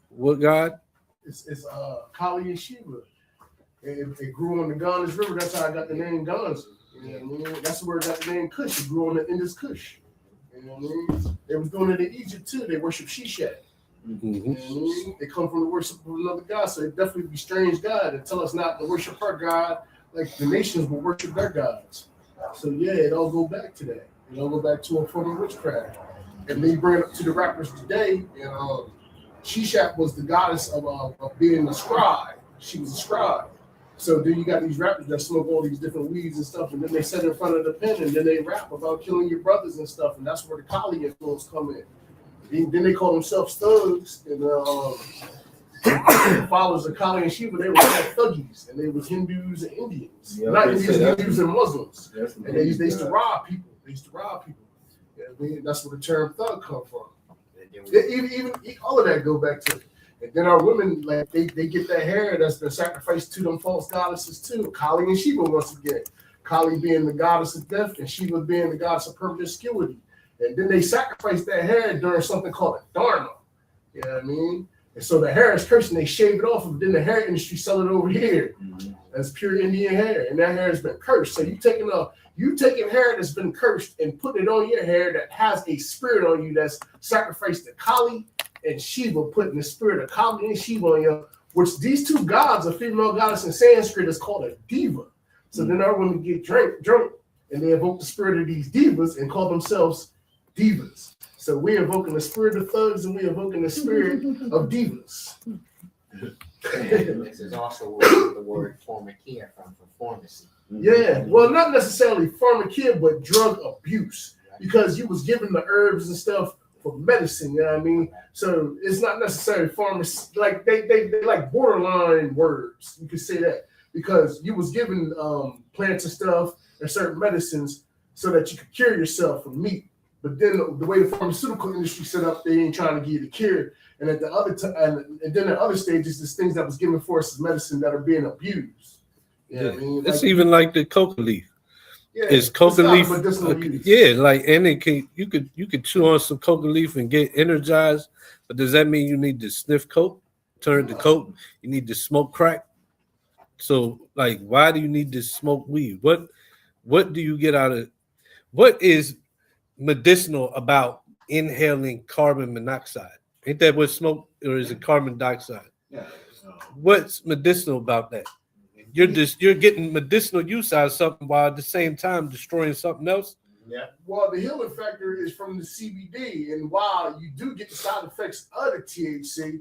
what God? It's Kali and Sheba. It grew on the Ganges River. That's how I got the name Ganges. You know what I mean? That's where it got the name Kush. It grew on the Indus Kush. You know what I mean? They was doing it in Egypt too. They worship Shishak. Mm-hmm. You know what I mean? They come from the worship of another god, so it definitely be strange God and tell us not to worship our God like the nations will worship their gods. So yeah, it all go back to that. It all go back to a form of witchcraft. And they bring it up to the rappers today. And Shishak was the goddess of being a scribe. She was a scribe. So then you got these rappers that smoke all these different weeds and stuff, and then they sit in front of the pen and then they rap about killing your brothers and stuff, and that's where the Kali influence come in. Then they call themselves thugs, and the followers of Kali and Shiva, they were called thuggies, and they was Hindus and Indians, not Indians, Hindus and Muslims, and they used to rob people. They used to rob people. Yeah, I mean, that's where the term thug come from. Even all of that go back to it. And then our women, like they get that hair that's been sacrificed to them false goddesses too. Kali and Shiva once again. Kali being the goddess of death and Shiva being the goddess of promiscuity. And then they sacrifice that hair during something called a dharma. You know what I mean? And so the hair is cursed and they shave it off, and then the hair industry sell it over here. That's pure Indian hair, and that hair has been cursed. So you taking hair that's been cursed and putting it on your hair that has a spirit on you that's sacrificed to Kali and Shiva, putting the spirit of Kali and Shiva on you, which these two gods, a female goddess in Sanskrit, is called a diva. So then our women get drunk, and they invoke the spirit of these divas and call themselves divas. So we're invoking the spirit of thugs and we're invoking the spirit of divas. This is also where the word pharmakia from, for pharmacy. Yeah, well, not necessarily pharmakia, but drug abuse, because you was given the herbs and stuff for medicine, you know what I mean? So it's not necessarily pharmacy, like they like borderline words, you could say that, because you was given plants and stuff and certain medicines so that you could cure yourself from meat. But then the way the pharmaceutical industry set up, they ain't trying to give you the cure. And at the other and then at other stages, there's things that was given for us as medicine that are being abused. You know what I mean? It's even like the coca leaf. Yeah, It's coca leaf. Use. Yeah, like and it can you could chew on some coca leaf and get energized. But does that mean you need to sniff coke, turn to coke? You need to smoke crack. So like, why do you need to smoke weed? What do you get out of? What is medicinal about inhaling carbon monoxide? Ain't that what smoke, or is it carbon dioxide? Yeah. What's medicinal about that? You're getting medicinal use out of something while at the same time destroying something else. Yeah. Well, the healing factor is from the CBD, and while you do get the side effects of the THC,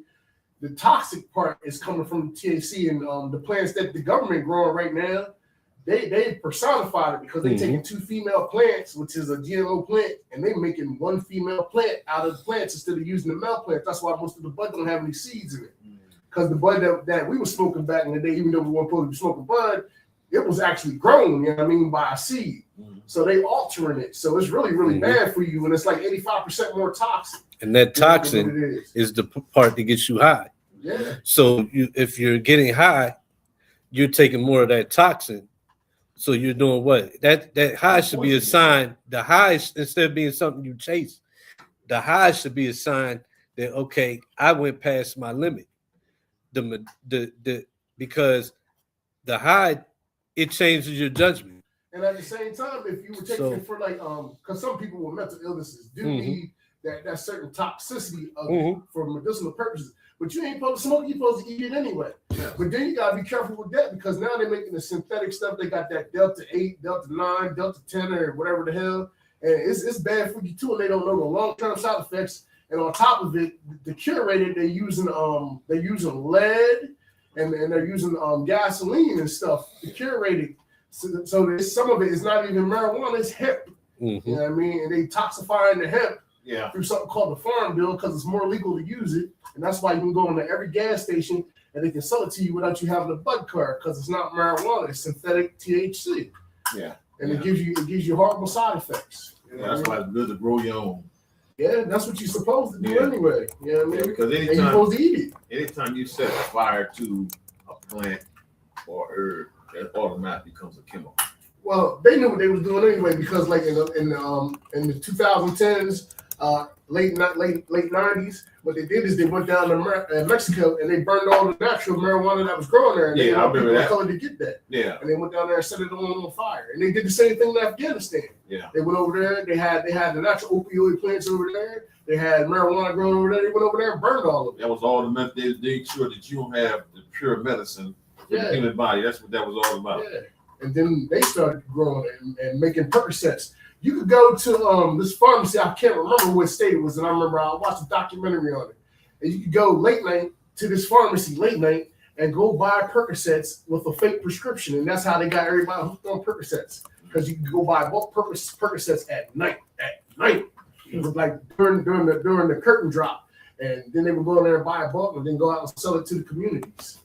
the toxic part is coming from the THC and the plants that the government growing right now. they personified it because they taking 2 female plants, which is a GMO plant, and they making 1 female plant out of the plants instead of using the male plant. That's why most of the bud don't have any seeds in it. Because the bud that we were smoking back in the day, even though we weren't supposed to be smoking bud, it was actually grown, you know what I mean, by a seed. So they altering it. So it's really, really bad for you. And it's like 85% more toxic. And that toxin is the part that gets you high. Yeah. So if you're getting high, you're taking more of that toxin. So you're doing what? That high should be a sign. The high, instead of being something you chase, the high should be a sign that, okay, I went past my limit. Because the high, it changes your judgment. And at the same time, if you were taking it for like, because some people with mental illnesses do need that certain toxicity of it for medicinal purposes. But you ain't supposed to smoke, you're supposed to eat it anyway. Yeah. But then you gotta be careful with that because now they're making the synthetic stuff. They got that Delta 8, Delta 9, Delta 10, or whatever the hell. And it's bad for you too, and they don't know the long-term side effects. And on top of it, the curated, they're using lead and they're using gasoline and stuff. The curated. So some of it is not even marijuana, it's hemp. You know what I mean? And they toxifying the hemp through something called the Farm Bill because it's more legal to use it. And that's why you can go into every gas station and they can sell it to you without you having a bud card because it's not marijuana, it's synthetic THC. Yeah. And it gives you horrible side effects. Yeah, that's why it's good to grow your own. Yeah, that's what you're supposed to do anyway. You know what I mean? Because you're supposed to eat it. Anytime you set fire to a plant or herb, that automatically becomes a chemical. Well, they knew what they was doing anyway because, like in the 2010s, late 90s, what they did is they went down to Mexico and they burned all the natural marijuana that was growing there. And I remember that. Color to get that. Yeah. And they went down there and set it on fire. And they did the same thing in Afghanistan. Yeah. They went over there. They had the natural opioid plants over there. They had marijuana growing over there. They went over there and burned all of it. That was all the method. They made sure that you don't have the pure medicine. The human body. That's what that was all about. Yeah. And then they started growing and making Percocets. You could go to this pharmacy. I can't remember what state it was, and I remember I watched a documentary on it. And you could go late night to this pharmacy late night and go buy Percocets with a fake prescription, and that's how they got everybody hooked on Percocets because you could go buy both Percocets at night. It was like during the curtain drop, and then they would go in there and buy a bulk and then go out and sell it to the communities.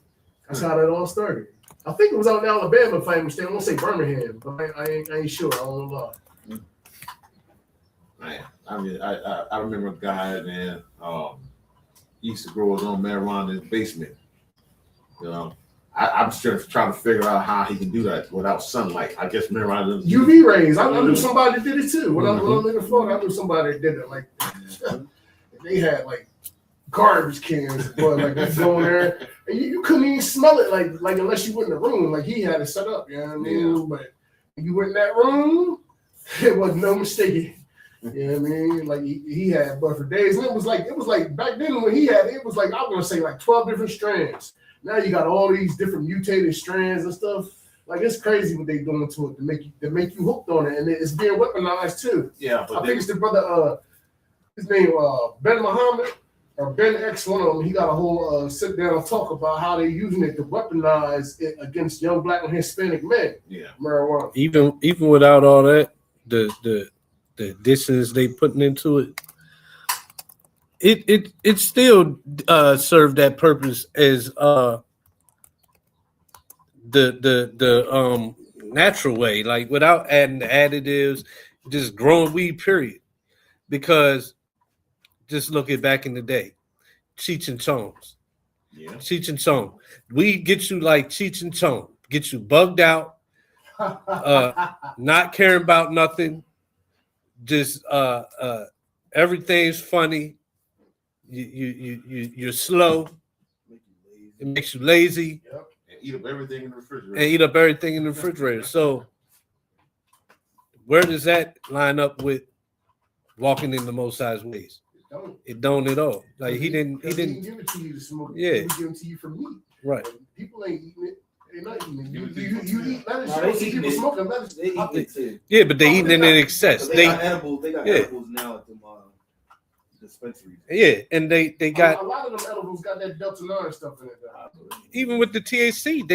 That's how that all started. I think it was out in Alabama, if I understand. I won't say Birmingham, but I ain't sure. I don't know. Man, I remember a guy, man, he used to grow his own marijuana in his basement. You know, I'm just trying to figure out how he can do that without sunlight. I guess marijuana doesn't UV rays. I knew somebody that did it too. When I lived in Florida, I knew somebody that did it. Like they had like garbage cans, but like you go in there and you couldn't even smell it like unless you went in the room. Like he had it set up, you know what I mean? Yeah. But you went in that room, it was no mistake. You know what I mean? Like he had but for days, and it was like back then when he had it was like I was gonna say like 12 different strands. Now you got all these different mutated strands and stuff. Like it's crazy what they doing to it to make you hooked on it, and it's being weaponized too. Yeah, but I think it's the brother his name Ben Muhammad or Ben X, one of them. He got a whole sit down and talk about how they're using it to weaponize it against young black and Hispanic men. Yeah, marijuana. Even without all that, the additions they putting into it, it still served that purpose as the natural way, like without adding the additives, just growing weed, period. Because just look at back in the day, Cheech and Chong's. Yeah. Cheech and Chong. We get you like Cheech and Chong, get you bugged out, not caring about nothing. Just everything's funny. You're slow. It makes you lazy. Yep. And eat up everything in the refrigerator. So where does that line up with walking in the Most High's ways? It don't at all. Like he didn't give it to you to smoke. Yeah, he give it to you for meat. Right. People ain't eating it. They're not eating it. You eat lettuce. You see people smoking lettuce. They eat it too. Yeah, but they eating it in excess. They got edibles. They got edibles now at the dispensaries. Yeah, and they got a lot of them edibles got that Delta 9 stuff in it. Even with the THC,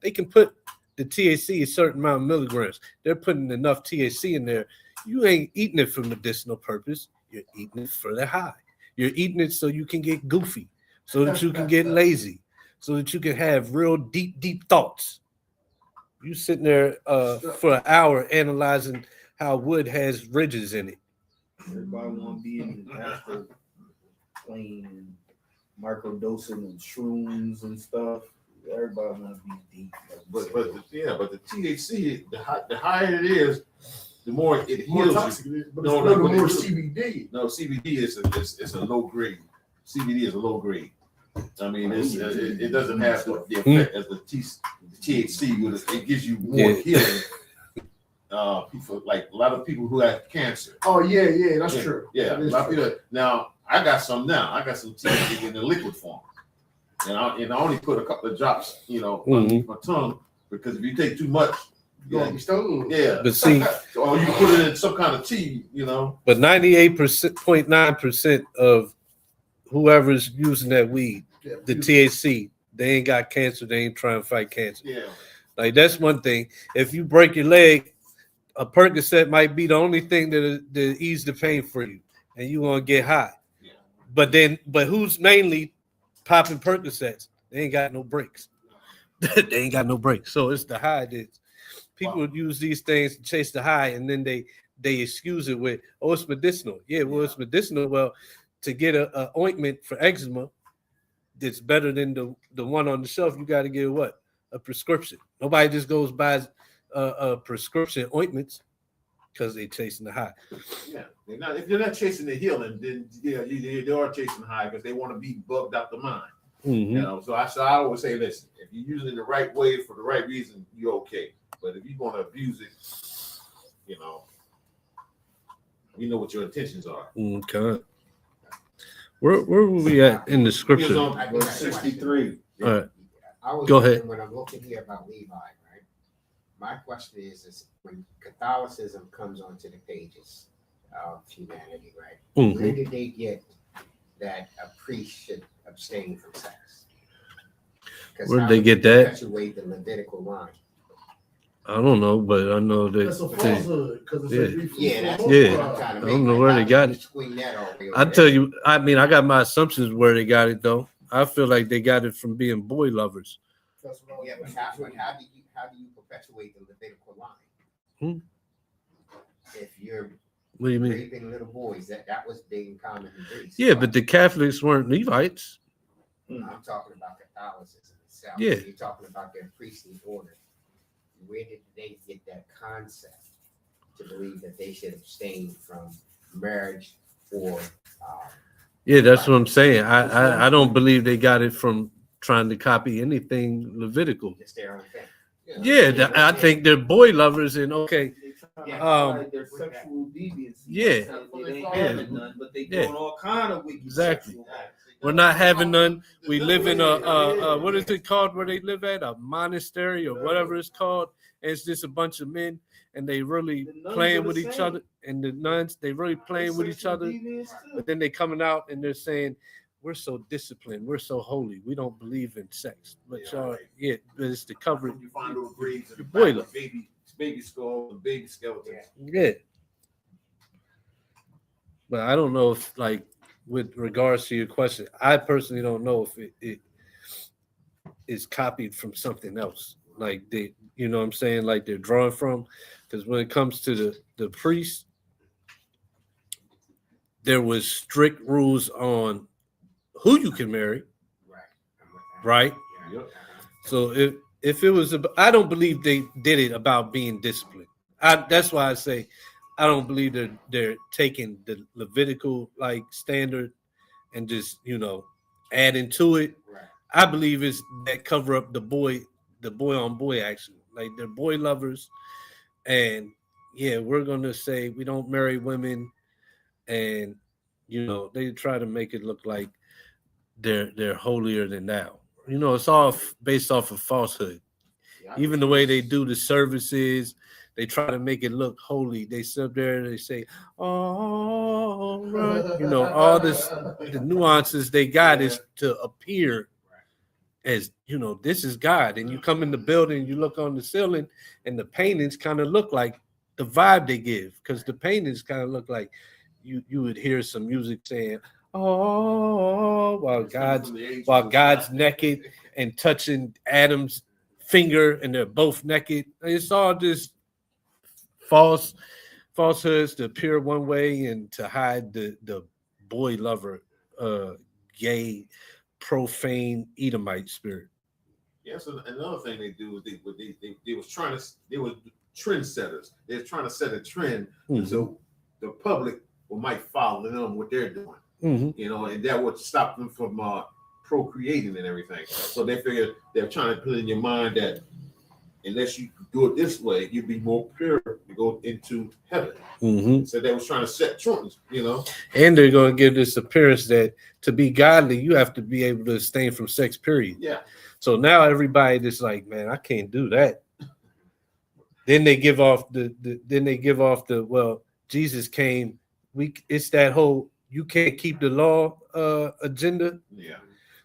they can put the THC is a certain amount of milligrams. They're putting enough THC in there. You ain't eating it for medicinal purpose. You're eating it for the high. You're eating it so you can get goofy, so that you can get lazy, so that you can have real deep thoughts. You sitting there for an hour analyzing how wood has ridges in it. Everybody want to be in the astral plane and microdosing and shrooms and stuff. Everybody want to be deep. But the THC, the higher it is, the more it heals toxic you. it is, but No, it's no, more but CBD. No, CBD is a low grade. CBD is a low grade. I mean, it doesn't have the effect as the THC. It gives you more healing. People like a lot of people who have cancer. Oh yeah, that's true. Yeah, that a lot of people. Now I got some now. I got some THC in the liquid form, and I only put a couple of drops, underneath my tongue, because if you take too much, you're gonna be stoned. Yeah, But see, or you put it in some kind of tea, But 98.9% of whoever's using that weed, the THC, they ain't got cancer. They ain't trying to fight cancer. Yeah, like that's one thing. If you break your leg, a Percocet might be the only thing that ease the pain for you, and you gonna get high. Yeah. But who's mainly popping Percocets? They ain't got no brakes. They ain't got no brakes. So it's the high that people use these things to chase the high, and then they excuse it with, oh, it's medicinal. Yeah, well, it's medicinal. Well, to get a ointment for eczema that's better than the one on the shelf, you got to get what? A prescription. Nobody just goes buys a prescription ointments because they're chasing the high. Yeah, if they're not chasing the healing, then they are chasing the high because they want to be bugged out the mind. Mm-hmm. So I always say, listen, if you're using it the right way for the right reason, you're okay. But if you're going to abuse it, we know what your intentions are. Okay. Where were we at in the scripture? Verse 63. All right. Go ahead. When I'm looking here about Levi, right? My question is when Catholicism comes onto the pages of humanity, right? Mm-hmm. Where did they get that a priest should abstain from sex? Where did they get that? Perpetuate the Levitical line. I don't know, but I know that. That's a falsehood because Yeah, I don't know where they got it. I tell you, I mean, I got my assumptions where they got it though. I feel like they got it from being boy lovers. Yeah, but how do you perpetuate the Levitical line? If you're What do you mean? raping little boys, that was being common in Greece. Yeah, but the Catholics weren't Levites. I'm talking about Catholicism itself. Yeah. You're talking about their priestly order. Where did they get that concept to believe that they should abstain from marriage or? Yeah, that's what I'm saying. I don't believe they got it from trying to copy anything Levitical. It's their own thing. Yeah, I think they're boy lovers and okay. Like their sexual deviance. Yeah. They ain't having none, but they doing all kind of wicked. Exactly. sexual acts. We're not having none. We live in a what is it called where they live at? A monastery or whatever it's called. And it's just a bunch of men and they really playing with each other. And the nuns, they really playing with each other. But then they coming out and they're saying, we're so disciplined, we're so holy, we don't believe in sex. But y'all, but it's to cover You find little graves in the boy back of baby skull and baby skeletons. Yeah. But I don't know if, like, with regards to your question, I personally don't know if it is copied from something else. Like they, you know what I'm saying? Like they're drawing from. Because when it comes to the priests, there was strict rules on who you can marry. Right? Yep. So if it was, I don't believe they did it about being disciplined. That's why I say I don't believe they're taking the Levitical like standard and just adding to it. Right. I believe it's that cover up the boy on boy action. Like they're boy lovers, and we're gonna say we don't marry women, and they try to make it look like they're holier than thou. It's all based off of falsehood. Even the way they do the services, they try to make it look holy. They sit up there and they say, "Oh, right," all this, the nuances they got is to appear as you know, this is God. And you come in the building, you look on the ceiling, and the paintings kind of look like the vibe they give, because the paintings kind of look like you would hear some music saying, "Oh," while God's naked and touching Adam's finger, and they're both naked. It's all just falsehoods to appear one way and to hide the boy lover, gay, profane Edomite spirit. Yeah, so another thing they do is they were trendsetters. They're trying to set a trend so the public might follow them what they're doing. You know, and that would stop them from procreating and everything. So they figure they're trying to put in your mind that unless you do it this way, you'd be more pure to go into heaven. So they was trying to set trends, you know. And they're going to give this appearance that to be godly, you have to be able to abstain from sex, period. Yeah. So now everybody just like, man, I can't do that. Then they give off the well, Jesus came. It's that whole you can't keep the law agenda. Yeah.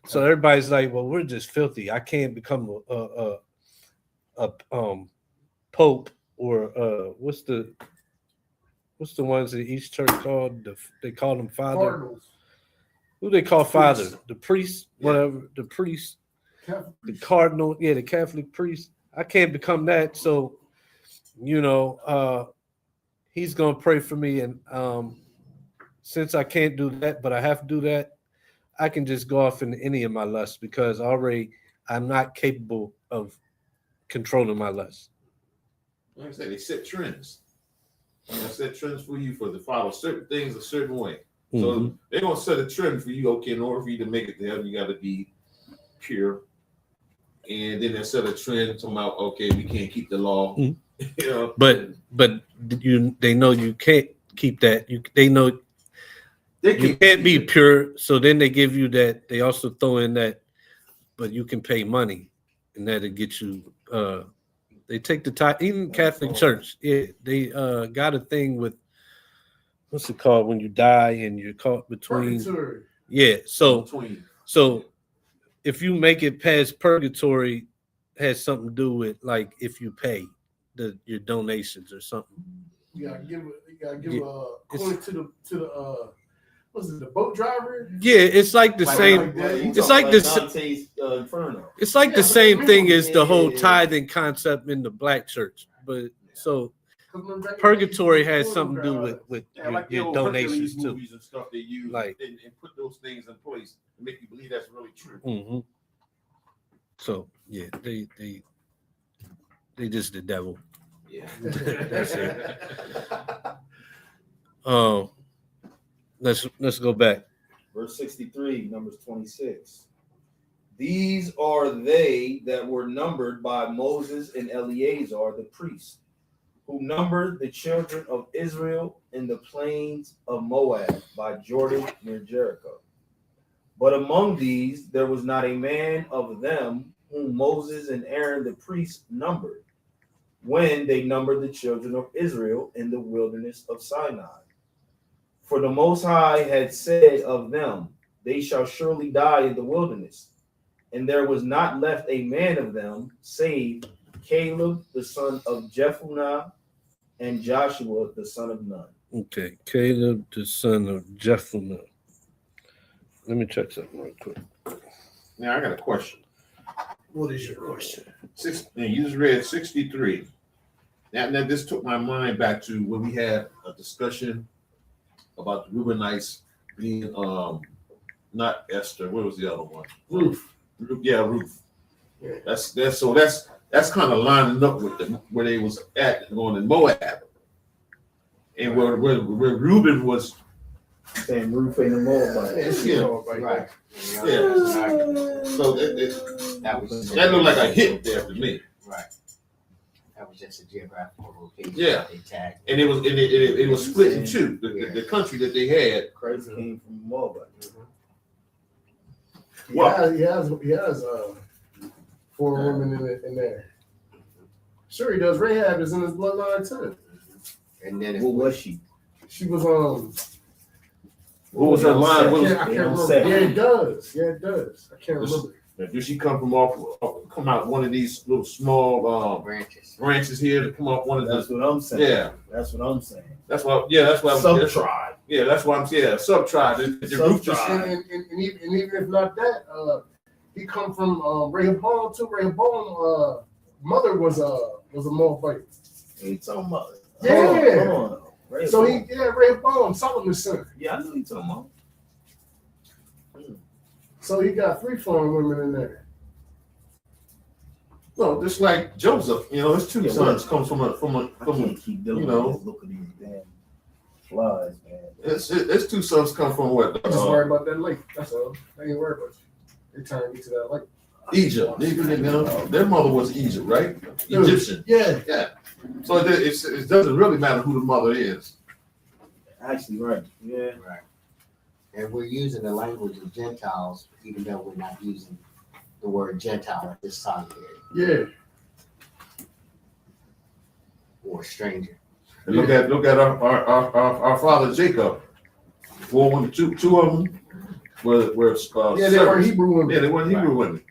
So everybody's like, well, we're just filthy. I can't become a pope or what's the ones that each church called? They call them father. Cardinals. Who they call father? Priest. The priest, whatever. The priest, Catholic. the cardinal. Yeah, the Catholic priest. I can't become that. So, you know, he's gonna pray for me, and since I can't do that, but I have to do that, I can just go off into any of my lusts because I'm not capable of controlling my lust. Like I said, they set trends. They set trends for you to follow certain things a certain way. So they're gonna set a trend for you. Okay, in order for you to make it to heaven, you got to be pure. And then they set a trend talking about, okay, we can't keep the law. You know? But they know you can't keep that. They know you can't be pure. So then they give you that. They also throw in that, but you can pay money, and that'll get you. They take the time. Even Catholic Church, yeah, they got a thing with what's it called when you die and you're caught between. Purgatory. Yeah, so if you make it past purgatory, has something to do with like if you pay your donations or something. You gotta give coin to the what's it, the boat driver? Yeah, it's like the same. It's like this. Dante's Inferno. It's like the same thing as the whole tithing concept in the black church, but so purgatory has something to do with your donations too. Movies and stuff they use, like and put those things in place to make you believe that's really true. So yeah, they just the devil. Yeah, that's it. Let's go back. Verse 63, Numbers 26. These are they that were numbered by Moses and Eleazar the priest, who numbered the children of Israel in the plains of Moab by Jordan near Jericho. But among these there was not a man of them whom Moses and Aaron the priest numbered, when they numbered the children of Israel in the wilderness of Sinai. For the Most High had said of them, they shall surely die in the wilderness. And there was not left a man of them, save Caleb the son of Jephunneh and Joshua the son of Nun. Okay, Caleb the son of Jephunneh. Let me check something real quick. Now I got a question. What is your question? You just read 63. Now this took my mind back to when we had a discussion about the Reubenites being not Esther. What was the other one? Ruth. Yeah, Ruth. Yeah. That's kind of lining up with where they was at going in Moab, and where Reuben was saying Ruth ain't a Moabite. Yeah, Right. Yeah. So that looked like a hit there to me. Right. That was just a geographical location. Yeah. They tagged. And it was split in two. The country that they had. Christ came from Moabite. He has 4 women in there. Sure, he does. Rahab is in his bloodline too. And then What was she? She was What was her line? I can't remember. Yeah, it does. I can't remember. Does she come come out one of these little small branches here to come off one of That's what I'm saying. Yeah. That's what I'm saying. That's why Sub tribe. Yeah, that's why I'm saying sub tribe. And even if not that, he come from Rehoboam too. Rehoboam mother was a Moabite. He talking about Yeah. Hold on. So Rehoboam, Solomon's son. Yeah, I know you talking about. So he got 3 foreign women in there. No, just like Joseph, his 2 sons comes from I can't keep doing this. Look at these damn flies, man. His 2 sons come from what? I'm just worried about that lake. That's all. I ain't worried about you. They turned me to that lake. Egypt. Their mother was Egypt, right? Egyptian. Yeah. So it doesn't really matter who the mother is. Actually, right. Yeah. Right. And we're using the language of Gentiles, even though we're not using the word Gentile at this time period. Yeah. Or stranger. And look at our father Jacob. Two of them were they were Hebrew women. Yeah, they were Hebrew women.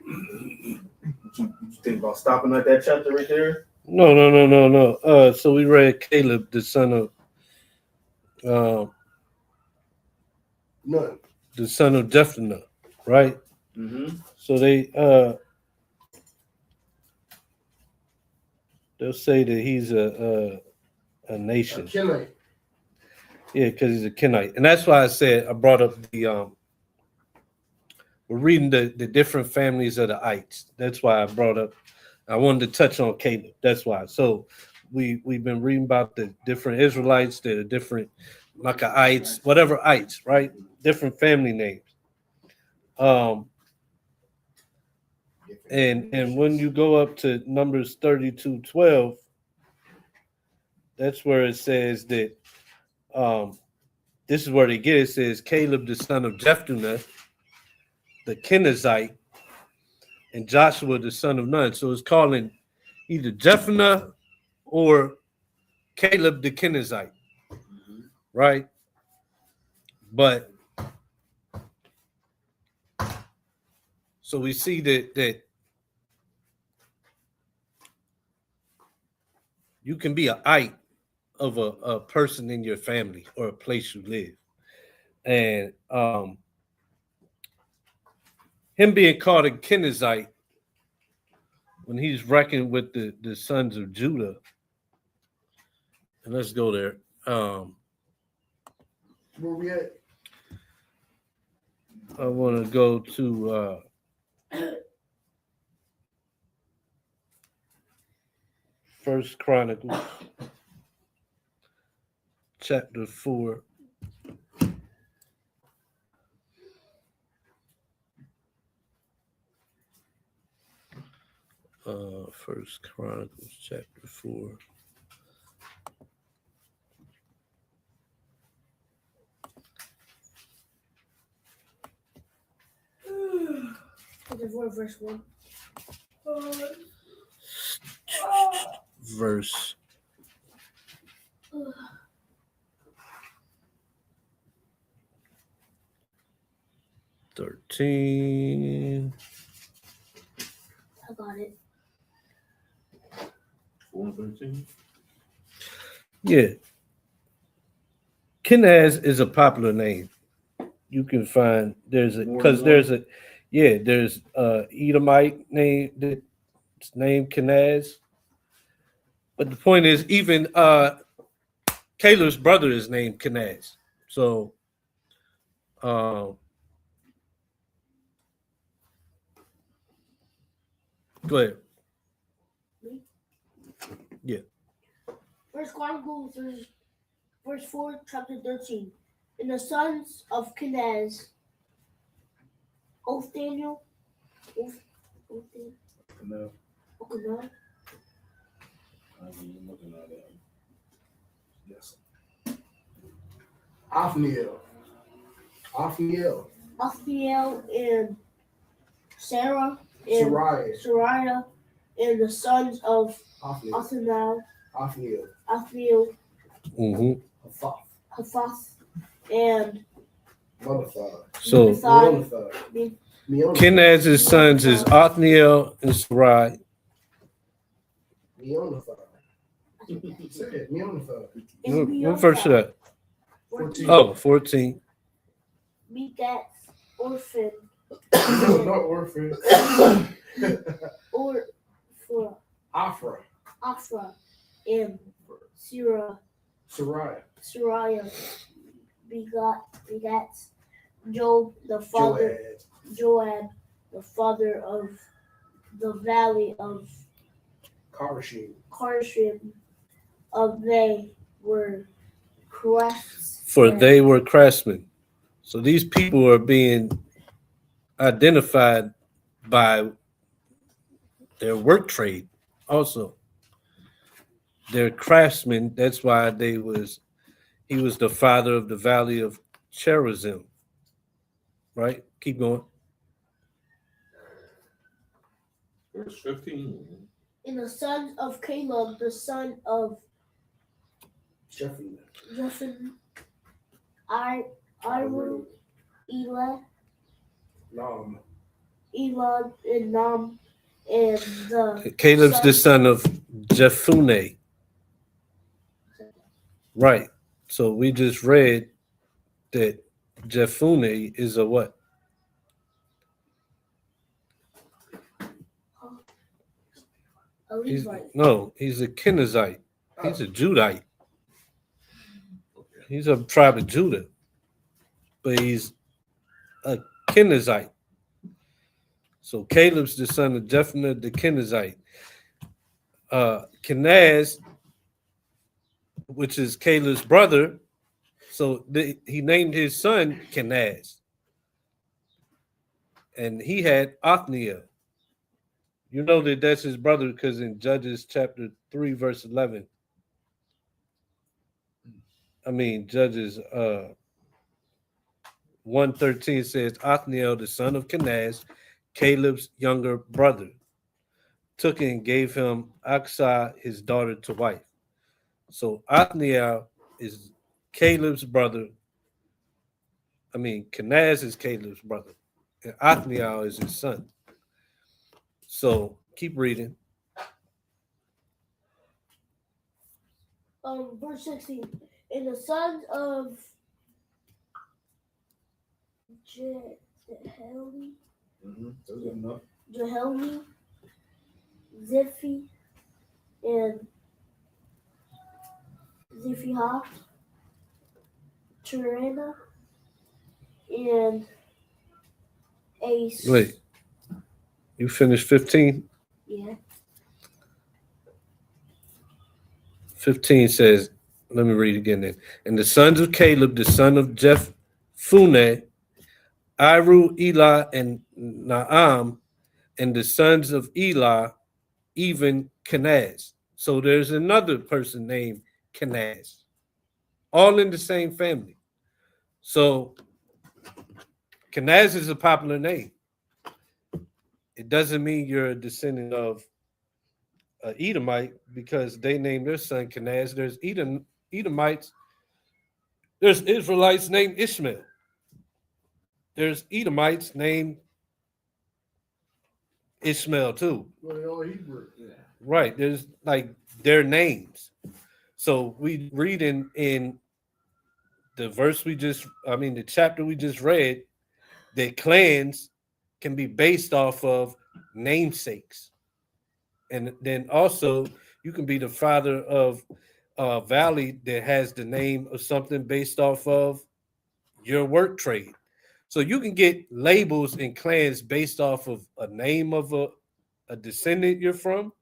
You think about stopping at that chapter right there? No. So we read Caleb, the son of None. the son of Jephthah, right? Mm-hmm. So they'll say that he's a nation. A Kenite. Yeah, because he's a Kenite. And that's why I brought up we're reading the different families of the ites. That's why I wanted to touch on Caleb. That's why. So we've been reading about the different Israelites, the different Maccahites, whatever ites, right? Different family names. And when you go up to Numbers 32:12, that's where it says that this is where they get it. It says Caleb the son of Jephthah, the Kenizzite, and Joshua the son of Nun. So it's calling either Jephthah or Caleb the Kenizzite, right? But so we see that you can be an ite of a person in your family or a place you live. And him being called a Kenizzite, when he's reckoned with the sons of Judah, and let's go there. Where we at? I want to go to First Chronicles, chapter 4. First Chronicles, chapter 4. Verse 1. Verse 13. I got it. 4:13. Yeah. Kenaz is a popular name. You can find there's Edomite named Kenaz. But the point is, even Caleb's brother is named Kenaz. So go ahead. Yeah. First Chronicles, verse 4, chapter 13. And the sons of Kenaz, Othniel, No. Othniel, I'm looking at it. Yes. Othniel, and Sarah, and Sariah, and the sons of Othniel, Mm-hmm. Haphath, and So Kenaz's sons is Othniel and Sarai. Say it, Meonophar. What verse is that? 14. Oh, 14. Begats orphan No, not orphan. or for Afra. and Sariah. Sariah begats Job the father Joab the father of the valley of Karashim. Of they were craftsmen. For they were craftsmen. So these people are being identified by their work trade also. They're craftsmen. That's why he was the father of the valley of Cherazim. Right? Keep going. Verse 15. And the sons of Caleb, the son of Jeffrey. Iru, Nam. Elon, and Nam, and the Caleb's the son of Jephunneh. Right. So we just read that Jephunneh is a what? a Levite. He's a Kenizzite. He's a Judite. He's a tribe of Judah. But he's a Kenizzite. So Caleb's the son of Jephunneh the Kenizzite. Kenaz, which is Caleb's brother, so he named his son Kenaz. And he had Othniel. You know that that's his brother because in Judges chapter 3, verse 11. Judges 1:13 says, Othniel, the son of Kenaz, Caleb's younger brother, took and gave him Aksah, his daughter, to wife. So Othniel is Caleb's brother. Kenaz is Caleb's brother. And Othniel is his son. So keep reading. Verse 16. And the sons of Jehelmi, Ziphi, and Ziphihah, Tirana, and Ace. Wait, you finished 15? Yeah. 15 says, let me read again then. And the sons of Caleb, the son of Jephunneh, Iru, Elah, and Naam, and the sons of Elah, even Kenaz. So there's another person named Kenaz, all in the same family. So Kenaz is a popular name. It doesn't mean you're a descendant of Edomite because they named their son Kenaz. There's Edomites. There's Israelites named Ishmael. There's Edomites named Ishmael too. Well, Hebrew. Yeah. Right. There's like their names. So we read in the the chapter we just read, that clans can be based off of namesakes. And then also you can be the father of a valley that has the name of something based off of your work trade. So you can get labels and clans based off of a name of a descendant you're from,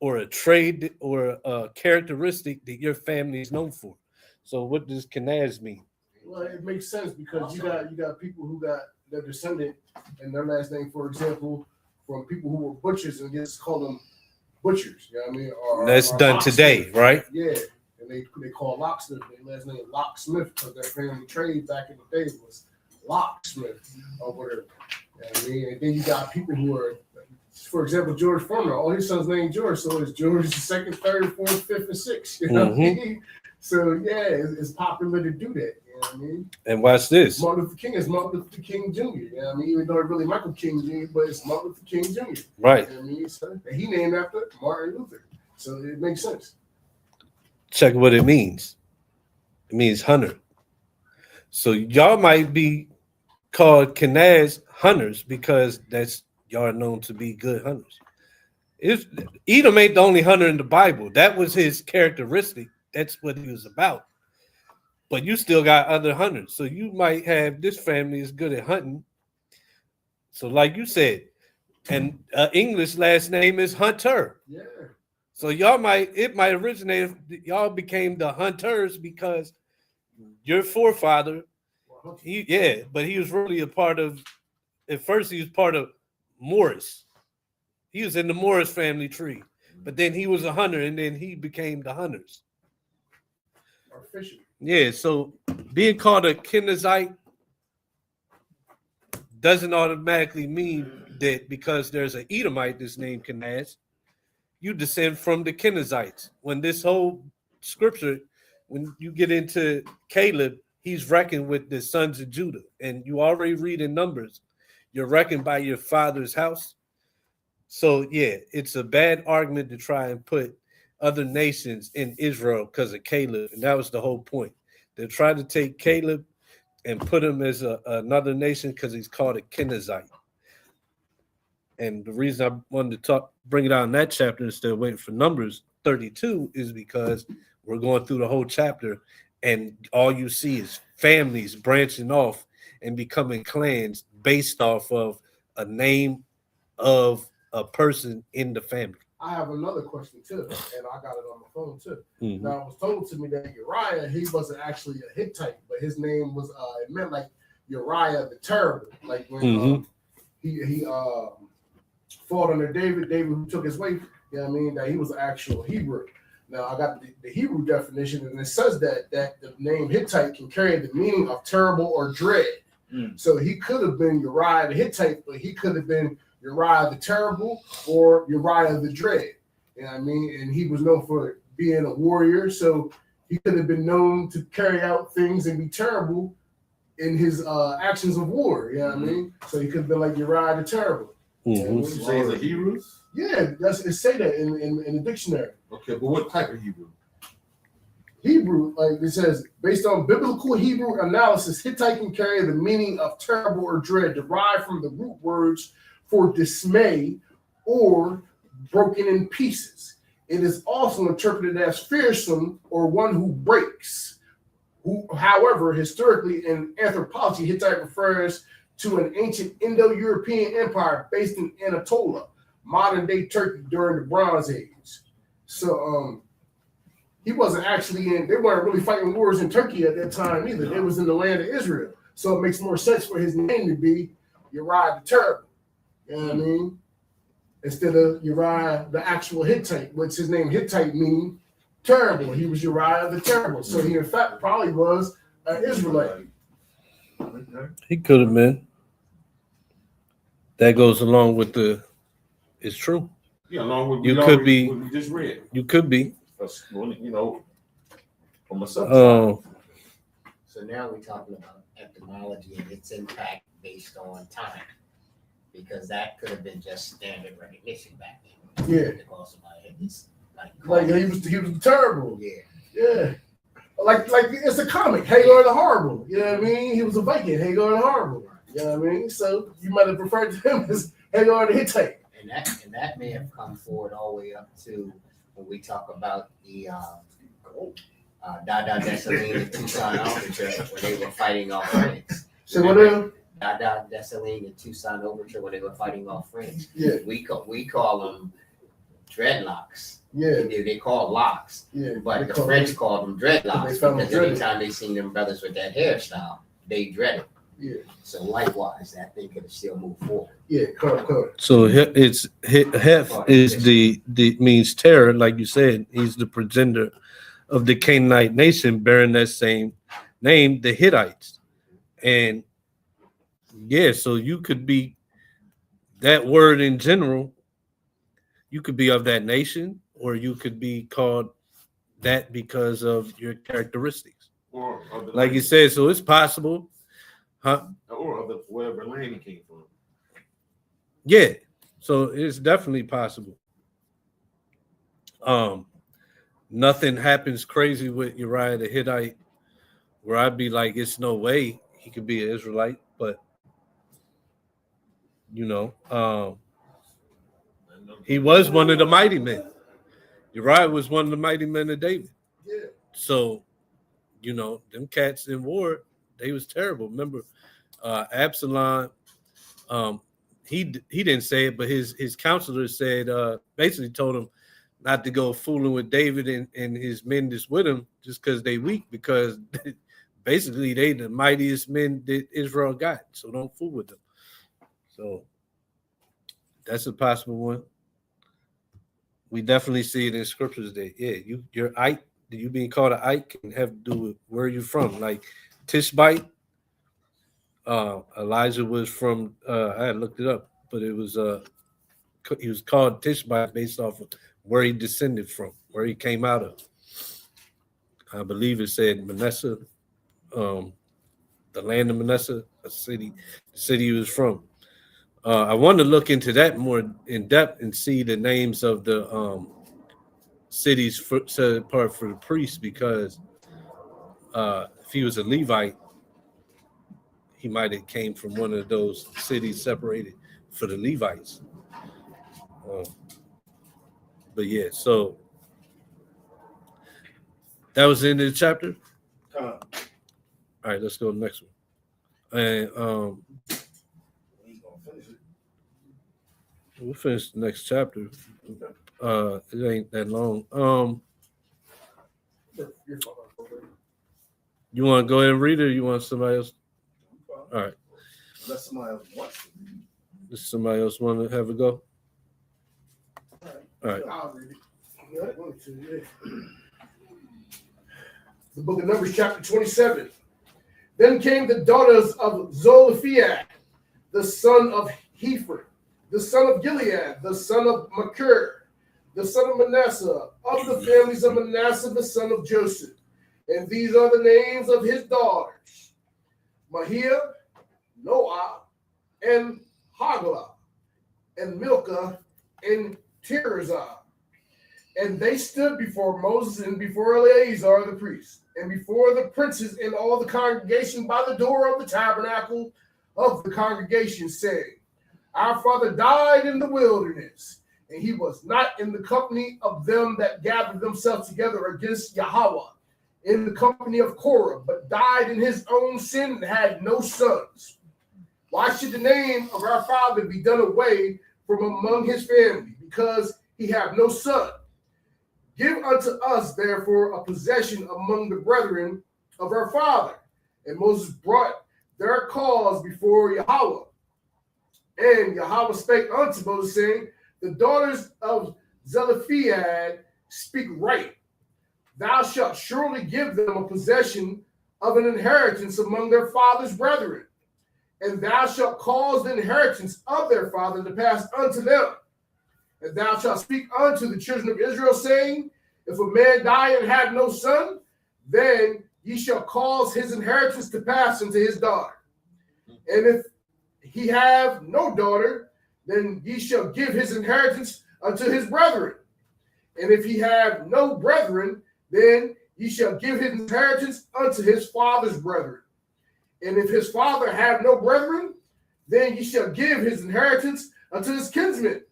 or a trade or a characteristic that your family is known for. So what does Kenaz mean? Well, it makes sense because you got people who got their descendant and their last name, for example, from people who were butchers and just call them butchers. You know what I mean? Or, that's done locksmith. today, right? Yeah. And they call locksmith. Their last name locksmith because their family trade back in the day was locksmith or whatever. You know what I mean? And then you got people who are, for example, George Foreman. All his sons named George, so it's George the second, third, fourth, fifth, and sixth. You know what I mean? So yeah, it's popular to do that. You You know what I mean? And watch this. Martin Luther King is Martin Luther King Jr. You know what I mean? Even though it's really Michael King Jr., but it's Martin Luther King Jr. Right. You know what I mean? So, and he named after Martin Luther. So it makes sense. Check what it means. It means hunter. So y'all might be called Kenaz hunters because that's y'all are known to be good hunters. Edom ain't the only hunter in the Bible. That was his characteristic. That's what he was about. But you still got other hunters. So you might have this family is good at hunting. So like you said, and English last name is Hunter. Yeah. So it might originate, y'all became the hunters because your forefather, but he was really a part of, at first he was part of Morris. He was in the Morris family tree, but then he was a hunter and then he became the hunters. Official. Yeah, so being called a Kenizzite doesn't automatically mean that because there's an Edomite that's named Kenaz, you descend from the Kenizzites. When this whole scripture, when you get into Caleb, he's reckoned with the sons of Judah. And you already read in Numbers, you're reckoned by your father's house. So, yeah, it's a bad argument to try and put other nations in Israel because of Caleb. And that was the whole point. They tried to take Caleb and put him as another nation because he's called a Kenizzite. And the reason I wanted to bring it out in that chapter instead of waiting for Numbers 32 is because we're going through the whole chapter and all you see is families branching off and becoming clans based off of a name of a person in the family. I have another question too, and I got it on my phone too. Mm-hmm. Now, it was told to me that Uriah, he wasn't actually a Hittite, but his name was, it meant like Uriah the Terrible. Like when he fought under David who took his wife, you know what I mean, that he was an actual Hebrew. Now, I got the Hebrew definition, and it says that the name Hittite can carry the meaning of terrible or dread. So he could have been Uriah the Hittite, but he could have been Uriah the Terrible or Uriah the Dread. You know what I mean? And he was known for being a warrior, so he could have been known to carry out things and be terrible in his actions of war. You know what I mean? So he could have been like Uriah the Terrible. You say he's a Hebrew? Yeah, it say that in the dictionary. Okay, but what type of Hebrew? Hebrew, like it says, based on biblical Hebrew analysis, Hittite can carry the meaning of terrible or dread, derived from the root words for dismay or broken in pieces. It is also interpreted as fearsome or one who breaks. However, historically in anthropology, Hittite refers to an ancient Indo-European empire based in Anatolia, modern-day Turkey during the Bronze Age. So he wasn't actually they weren't really fighting wars in Turkey at that time either. They was in the land of Israel. So it makes more sense for his name to be Uriah the Terrible. You know what I mean? Instead of Uriah the actual Hittite, which his name Hittite means terrible. He was Uriah the Terrible. So he in fact probably was an Israelite. He could have been. That goes along with it's true. Yeah, along with you could be. what we just read. You could be. You know, from a subject. So now we're talking about etymology and its impact based on time, because that could have been just standard recognition back then. Yeah. To call somebody this, like he was terrible. Yeah. Yeah. Like it's a comic, Hagar the Horrible. You know what I mean? He was a Viking, Hagar the Horrible. You know what I mean? So you might have referred to him as Hagar the Hittite. And that may have come forward all the way up to when we talk about the Dada Dessalines and Tucson Overture when they were fighting off France. So what else? Dada Dessalines and Tucson Overture when they were fighting off France. Yeah. We call them dreadlocks. Yeah. They call locks. Yeah. But the French called them dreadlocks because anytime they seen them brothers with that hairstyle, they dreaded. Yeah. So likewise, that thing could have still moved forward. Yeah, correct. So it's Heth is the means terror, like you said. He's the progenitor of the Canaanite nation, bearing that same name, the Hittites. And yeah, so you could be that word in general. You could be of that nation, or you could be called that because of your characteristics. Or of the Like you land. said, so it's possible, huh? Or of the whatever land he came from. Yeah, so it's definitely possible. Nothing happens crazy with Uriah the Hittite, where I'd be like, it's no way he could be an Israelite, but he was one of the mighty men. Uriah was one of the mighty men of David. Yeah. So, them cats in war, they was terrible. Remember, Absalom, he didn't say it, but his counselor said, basically told him not to go fooling with David and his men that's with him just because they weak, because basically they the mightiest men that Israel got. So don't fool with them. So that's a possible one. We definitely see it in scriptures that you're Ike, you being called an Ike can have to do with where you're from. Like Tishbite, Elijah was from I had looked it up, but it was he was called Tishbite based off of where he descended from, where he came out of. I believe it said Manasseh, the land of Manasseh, the city he was from. I wanted to look into that more in depth and see the names of the cities set apart for the priests, because if he was a Levite, he might have came from one of those cities separated for the Levites. But yeah, so that was the end of the chapter. All right, let's go to the next one. And we'll finish the next chapter. It ain't that long. You want to go ahead and read it, or you want somebody else? All right. Unless somebody else wants to. Does somebody else want to have a go? All right. I'll read it. The book of Numbers, chapter 27. Then came the daughters of Zelophehad, the son of Hepher, the son of Gilead, the son of Machir, the son of Manasseh, of the families of Manasseh, the son of Joseph. And these are the names of his daughters: Mahir, Noah, and Haglah, and Milcah, and Tirzah. And they stood before Moses and before Eleazar the priest, and before the princes and all the congregation by the door of the tabernacle of the congregation, saying, Our father died in the wilderness, and he was not in the company of them that gathered themselves together against Yahweh, in the company of Korah, but died in his own sin and had no sons. Why should the name of our father be done away from among his family, because he have no son? Give unto us, therefore, a possession among the brethren of our father. And Moses brought their cause before Yahweh. And Yahweh spake unto Moses, saying, The daughters of Zelophehad speak right. Thou shalt surely give them a possession of an inheritance among their father's brethren. And thou shalt cause the inheritance of their father to pass unto them. And thou shalt speak unto the children of Israel, saying, If a man die and have no son, then ye shall cause his inheritance to pass unto his daughter. And if he have no daughter, then ye shall give his inheritance unto his brethren. And if he have no brethren, then ye shall give his inheritance unto his father's brethren. And if his father have no brethren, then ye shall give his inheritance unto his kinsman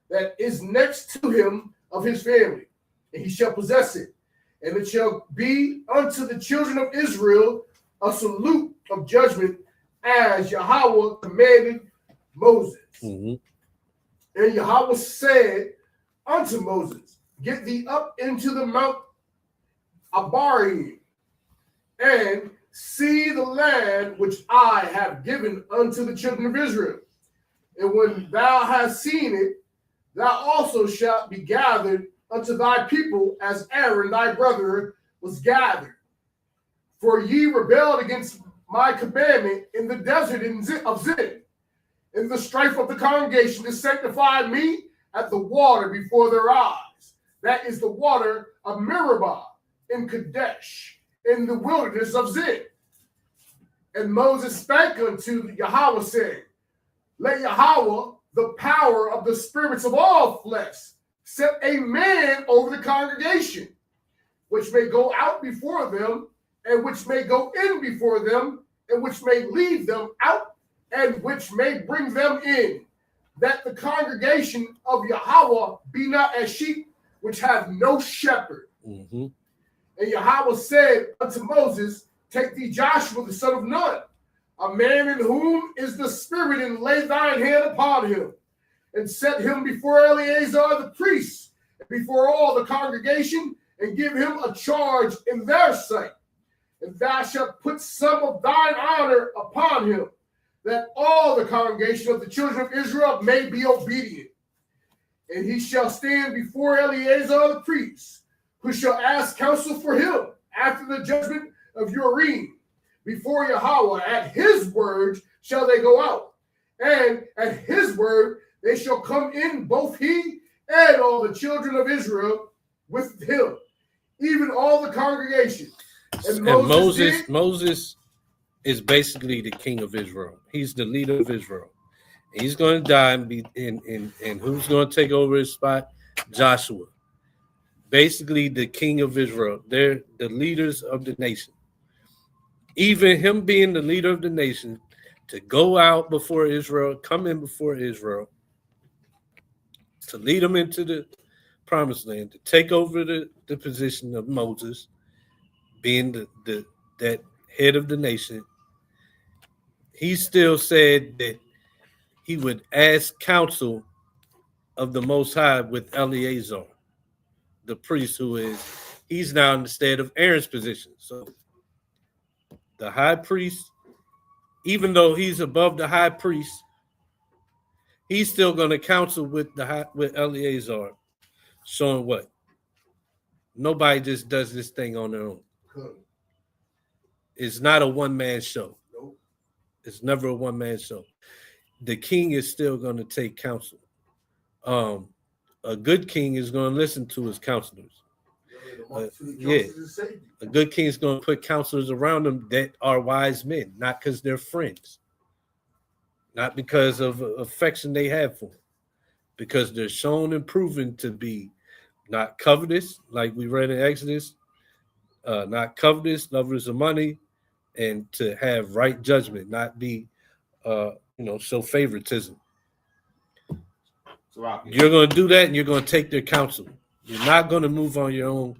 that is next to him of his family, and he shall possess it. And it shall be unto the children of Israel a salute of judgment, as Yahweh commanded Moses. Mm-hmm. And Yahweh said unto Moses, Get thee up into the Mount Abarim, and see the land which I have given unto the children of Israel. And when thou hast seen it, thou also shalt be gathered unto thy people, as Aaron thy brother was gathered. For ye rebelled against my commandment in the desert of Zin, in the strife of the congregation, to sanctify me at the water before their eyes. That is the water of Meribah in Kadesh. in the wilderness of Zin. And Moses spake unto Yahweh, saying, let Yahweh, the power of the spirits of all flesh, set a man over the congregation, which may go out before them, and which may go in before them, and which may lead them out, and which may bring them in, that the congregation of Yahweh be not as sheep which have no shepherd. Mm-hmm. And Yahweh said unto Moses, take thee Joshua the son of Nun, a man in whom is the spirit, and lay thine hand upon him, and set him before Eleazar the priest, and before all the congregation, and give him a charge in their sight. And thou shalt put some of thine honor upon him, that all the congregation of the children of Israel may be obedient. And he shall stand before Eleazar the priest, who shall ask counsel for him after the judgment of Urim, before Yahweh. At his word shall they go out, and at his word they shall come in, both he and all the children of Israel with him, even all the congregation. And Moses is basically the king of Israel. He's the leader of Israel. He's going to die and be and who's going to take over his spot? Joshua. Basically the king of Israel. They're the leaders of the nation. Even him being the leader of the nation, to go out before Israel, come in before Israel, to lead them into the promised land, to take over the position of Moses, being that head of the nation. He still said that he would ask counsel of the Most High with Eleazar, the priest, he's now in the stead of Aaron's position. So the high priest, even though he's above the high priest, he's still going to counsel with Eleazar, showing what? Nobody just does this thing on their own. It's not a one-man show. Nope. It's never a one-man show. The king is still going to take counsel. A good king is going to listen to his counselors. A good king is going to put counselors around him that are wise men, not because they're friends, not because of affection they have for him, because they're shown and proven to be not covetous, like we read in Exodus, not covetous, lovers of money, and to have right judgment, not be, show favoritism. You're going to do that, and you're going to take their counsel. You're not going to move on your own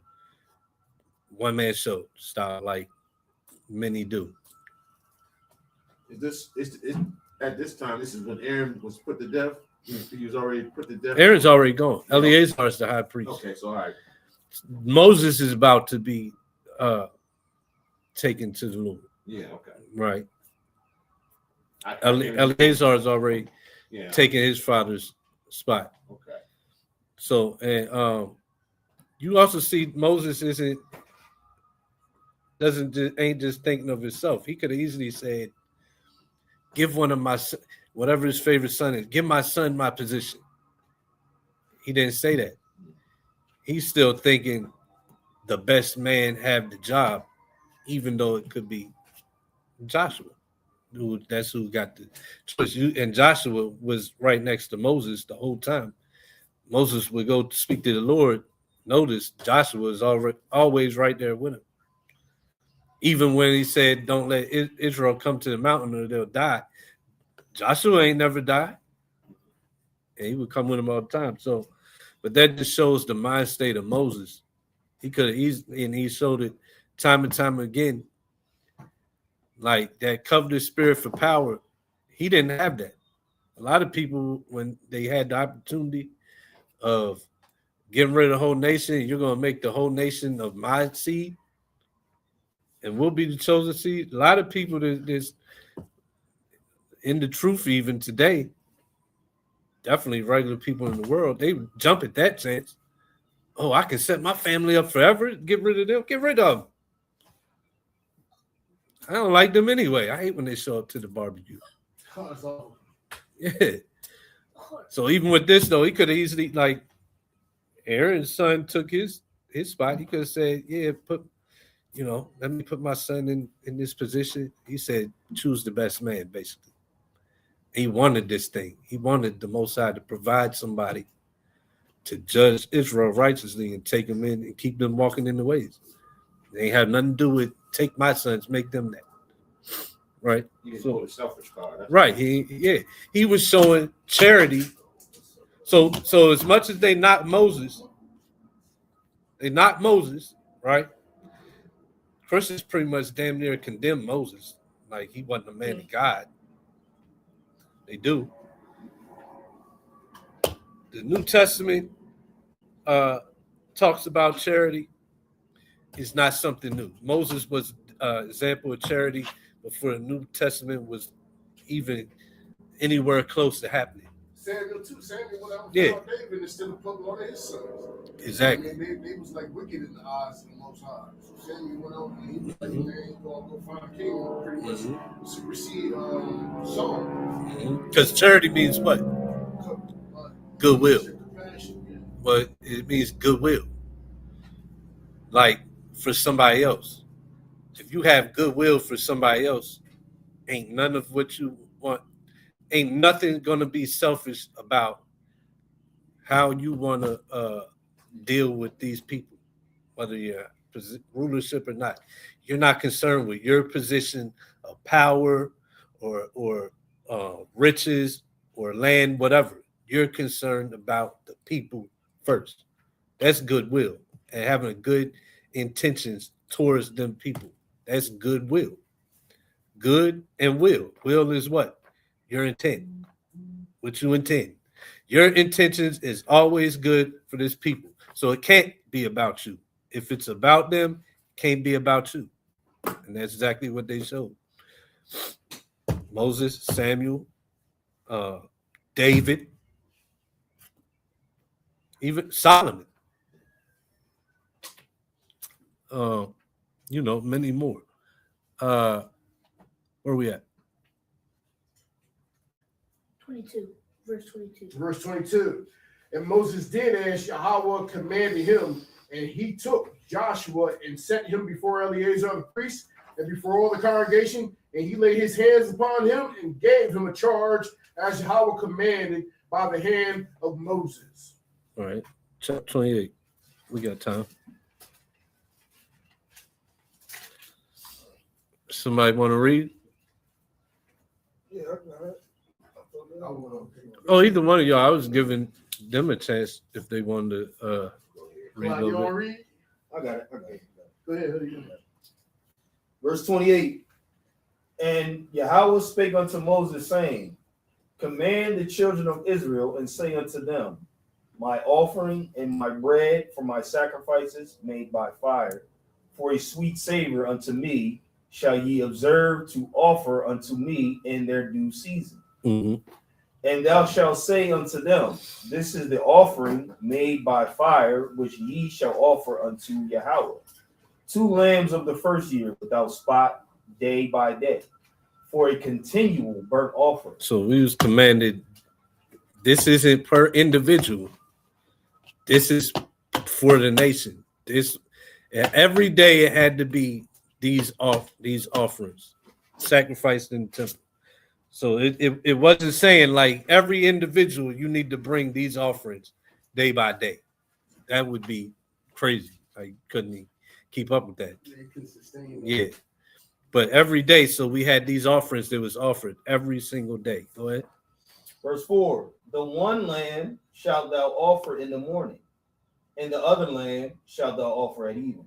one-man show style like many do. At this time, this is when Aaron was put to death. He was already put to death. Aaron's already gone. Eleazar is the high priest. Okay, so all right. Moses is about to be taken to the Lord. Yeah, okay. Right. Eleazar is already taking his father's spot. Okay. So, and you also see Moses ain't just thinking of himself. He could have easily said, give one of my, whatever his favorite son is, give my son my position. He didn't say that. He's still thinking the best man have the job, even though it could be Joshua. That's who got the choice. And Joshua was right next to Moses the whole time. Moses would go to speak to the Lord. Notice Joshua was always right there with him. Even when he said, don't let Israel come to the mountain or they'll die. Joshua ain't never died. And he would come with him all the time. So, but that just shows the mind state of Moses. He showed it time and time again. Like that covetous spirit for power, he didn't have that. A lot of people, when they had the opportunity of getting rid of the whole nation, you're going to make the whole nation of my seed, and we'll be the chosen seed. A lot of people that's in the truth even today, definitely regular people in the world, they jump at that chance. Oh, I can set my family up forever, get rid of them, get rid of them. I don't like them anyway. I hate when they show up to the barbecue. Yeah. So even with this, though, he could have easily, like, Aaron's son took his spot. He could have said, yeah, let me put my son in this position. He said, choose the best man, basically. He wanted this thing. He wanted the Most High to provide somebody to judge Israel righteously and take them in and keep them walking in the ways. They ain't have nothing to do with take my sons, make them that. Right? You didn't pull a selfish card. Right. He was showing charity. So as much as they knocked Moses, right? Christians pretty much damn near condemn Moses. Like he wasn't a man of God. They do. The New Testament talks about charity. It's not something new. Moses was an example of charity before the New Testament was even anywhere close to happening. Samuel too. Samuel went out with David and still put one of his sons. Exactly. I mean, they was like wicked in the eyes of the Most High. So Samuel went out and he was like, man, he's gonna go find a king, pretty much supersede Saul. Because charity means what? Goodwill. But it means goodwill. Like for somebody else. If you have goodwill for somebody else, ain't none of what you want, ain't nothing gonna be selfish about how you want to deal with these people, whether you're rulership or not. You're not concerned with your position of power or riches or land, whatever. You're concerned about the people first. That's goodwill and having good intentions towards them people. That's goodwill. Good and will. Will is what? Your intent. What you intend. Your intentions is always good for this people. So it can't be about you. If it's about them, it can't be about you. And that's exactly what they showed. Moses, Samuel, David, even Solomon. Many more. Where are we at? 22, verse 22. Verse 22. And Moses did as Yahweh commanded him, and he took Joshua and set him before Eleazar the priest and before all the congregation, and he laid his hands upon him and gave him a charge as Yahweh commanded by the hand of Moses. All right, chapter 28. We got time. Somebody want to read? Yeah, I got it. Oh, either one of y'all. I was giving them a chance if they wanted to read a You little want to bit. read? I got it. Okay. Go ahead. Verse 28. And Yahweh spake unto Moses, saying, command the children of Israel and say unto them, my offering and my bread for my sacrifices made by fire, for a sweet savor unto me, shall ye observe to offer unto me in their due season. Mm-hmm. And thou shalt say unto them, this is the offering made by fire, which ye shall offer unto Yahweh. 2 lambs of the first year without spot, day by day, for a continual burnt offering. So we was commanded, this isn't per individual. This is for the nation. This every day it had to be these offerings sacrificed in the temple. So it wasn't saying like every individual you need to bring these offerings day by day. That would be crazy. I couldn't even keep up with that. Yeah. But every day, so we had these offerings that was offered every single day. Go ahead. Verse 4. The one lamb shalt thou offer in the morning, and the other lamb shalt thou offer at even,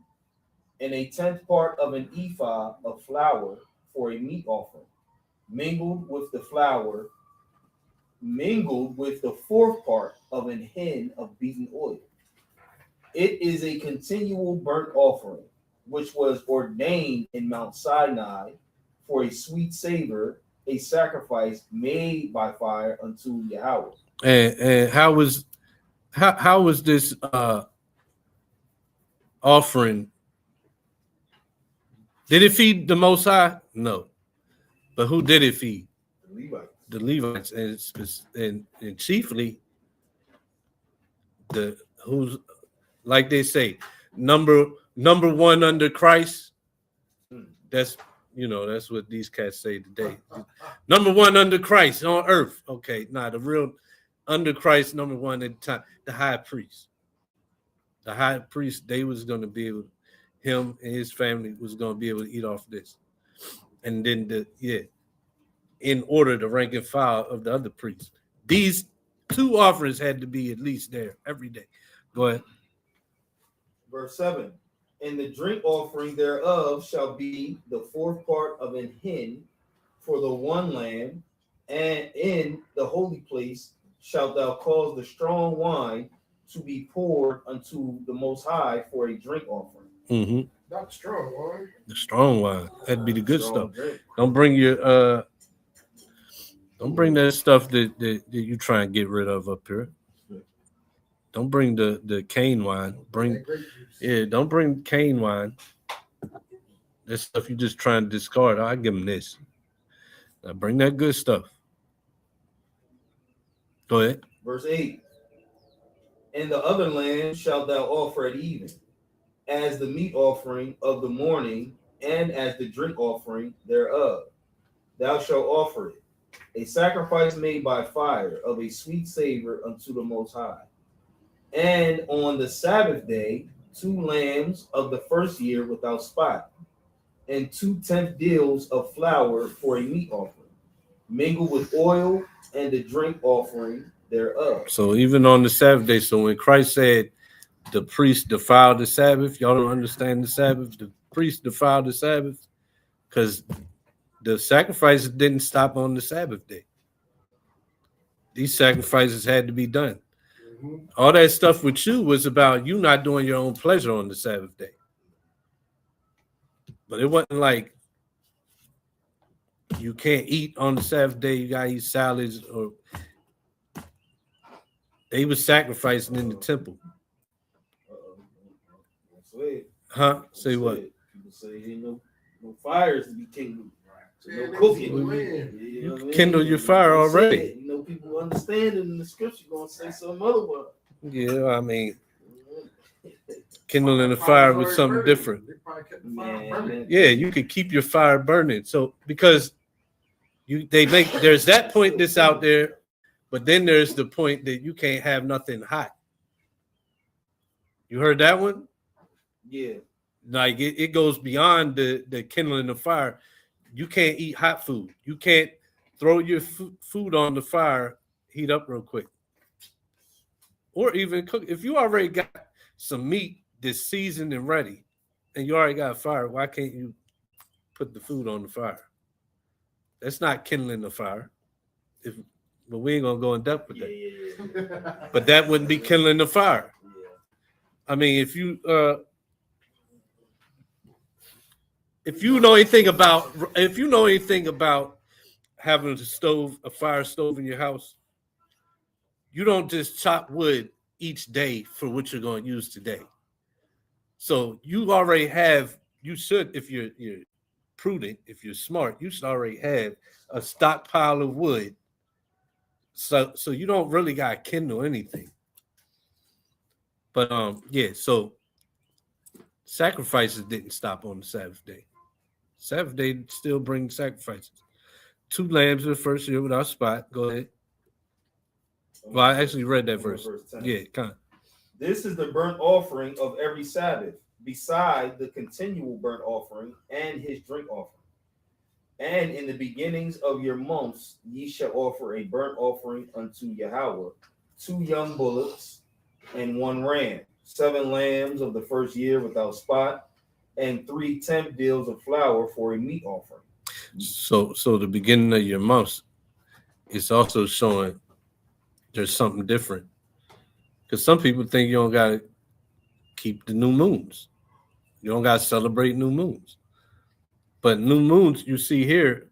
and a 10th part of an ephah of flour for a meat offering, mingled with the 4th part of an hin of beaten oil. It is a continual burnt offering, which was ordained in Mount Sinai for a sweet savor, a sacrifice made by fire unto Yahweh. And how was this offering? Did it feed the Most High? No. But who did it feed? The Levites, and chiefly who's like they say, number one under Christ that's that's what these cats say today. Number one under Christ on earth. Okay, the real under Christ, number one at the time, the high priest. The high priest, they was going to be able, him and his family was going to be able to eat off this. And then in order, the rank and file of the other priests. These two offerings had to be at least there every day. Go ahead. Verse 7. And the drink offering thereof shall be the fourth part of an hin for the one lamb, and in the holy place shalt thou cause the strong wine to be poured unto the Most High for a drink offering. Mm-hmm. Not strong wine. The strong wine. That'd be the good Strong stuff. drink. Don't bring that stuff that you try and get rid of up here. Don't bring the cane wine. Don't bring cane wine. That stuff you just trying to discard. I give them this. Now bring that good stuff. Go ahead. Verse 8. And the other lamb shalt thou offer at even, as the meat offering of the morning, and as the drink offering thereof. Thou shalt offer it, a sacrifice made by fire of a sweet savor unto the Most High. And on the Sabbath day, 2 lambs of the first year without spot, and 2/10 deals of flour for a meat offering, mingled with oil, and the drink offering thereof. So even on the Sabbath day, so when Christ said the priest defiled the Sabbath, y'all don't understand the Sabbath. The priest defiled the Sabbath because the sacrifices didn't stop on the Sabbath day. These sacrifices had to be done. Mm-hmm. All that stuff with you was about you not doing your own pleasure on the Sabbath day. But it wasn't like you can't eat on the Sabbath day, you gotta eat salads, or they were sacrificing in the temple. Huh? Say what? People say ain't no fires to be kindled. So no cooking. You kindle your fire already. People understand in the scripture gonna say some other word. Yeah, I mean, kindling the fire was something different. Yeah, you could keep your fire burning. So because there's that point that's out there, but then there's the point that you can't have nothing hot. You heard that one? Yeah. Like it goes beyond the kindling the fire. You can't eat hot food. You can't throw your food on the fire, heat up real quick. Or even cook. If you already got some meat that's seasoned and ready, and you already got a fire, why can't you put the food on the fire? That's not kindling the fire. But we ain't gonna go in depth with that. Yeah. But that wouldn't be kindling the fire. Yeah. I mean, if you know anything about having a fire stove in your house, you don't just chop wood each day for what you're going to use today. So you already have. You should, if you're prudent, if you're smart, you should already have a stockpile of wood. So you don't really got to kindle anything. But so sacrifices didn't stop on the Sabbath day. Sabbath day still brings sacrifices. 2 lambs in the first year without spot. Go ahead. Well, I actually read that verse. Yeah, kind of. This is the burnt offering of every Sabbath, beside the continual burnt offering and his drink offering. And in the beginnings of your months, ye shall offer a burnt offering unto Yahweh, 2 young bullocks and 1 ram, 7 lambs of the first year without spot, and 3/10 deals of flour for a meat offering. So the beginning of your months is also showing there's something different. Because some people think you don't got to keep the new moons. You don't got to celebrate new moons. But new moons you see here,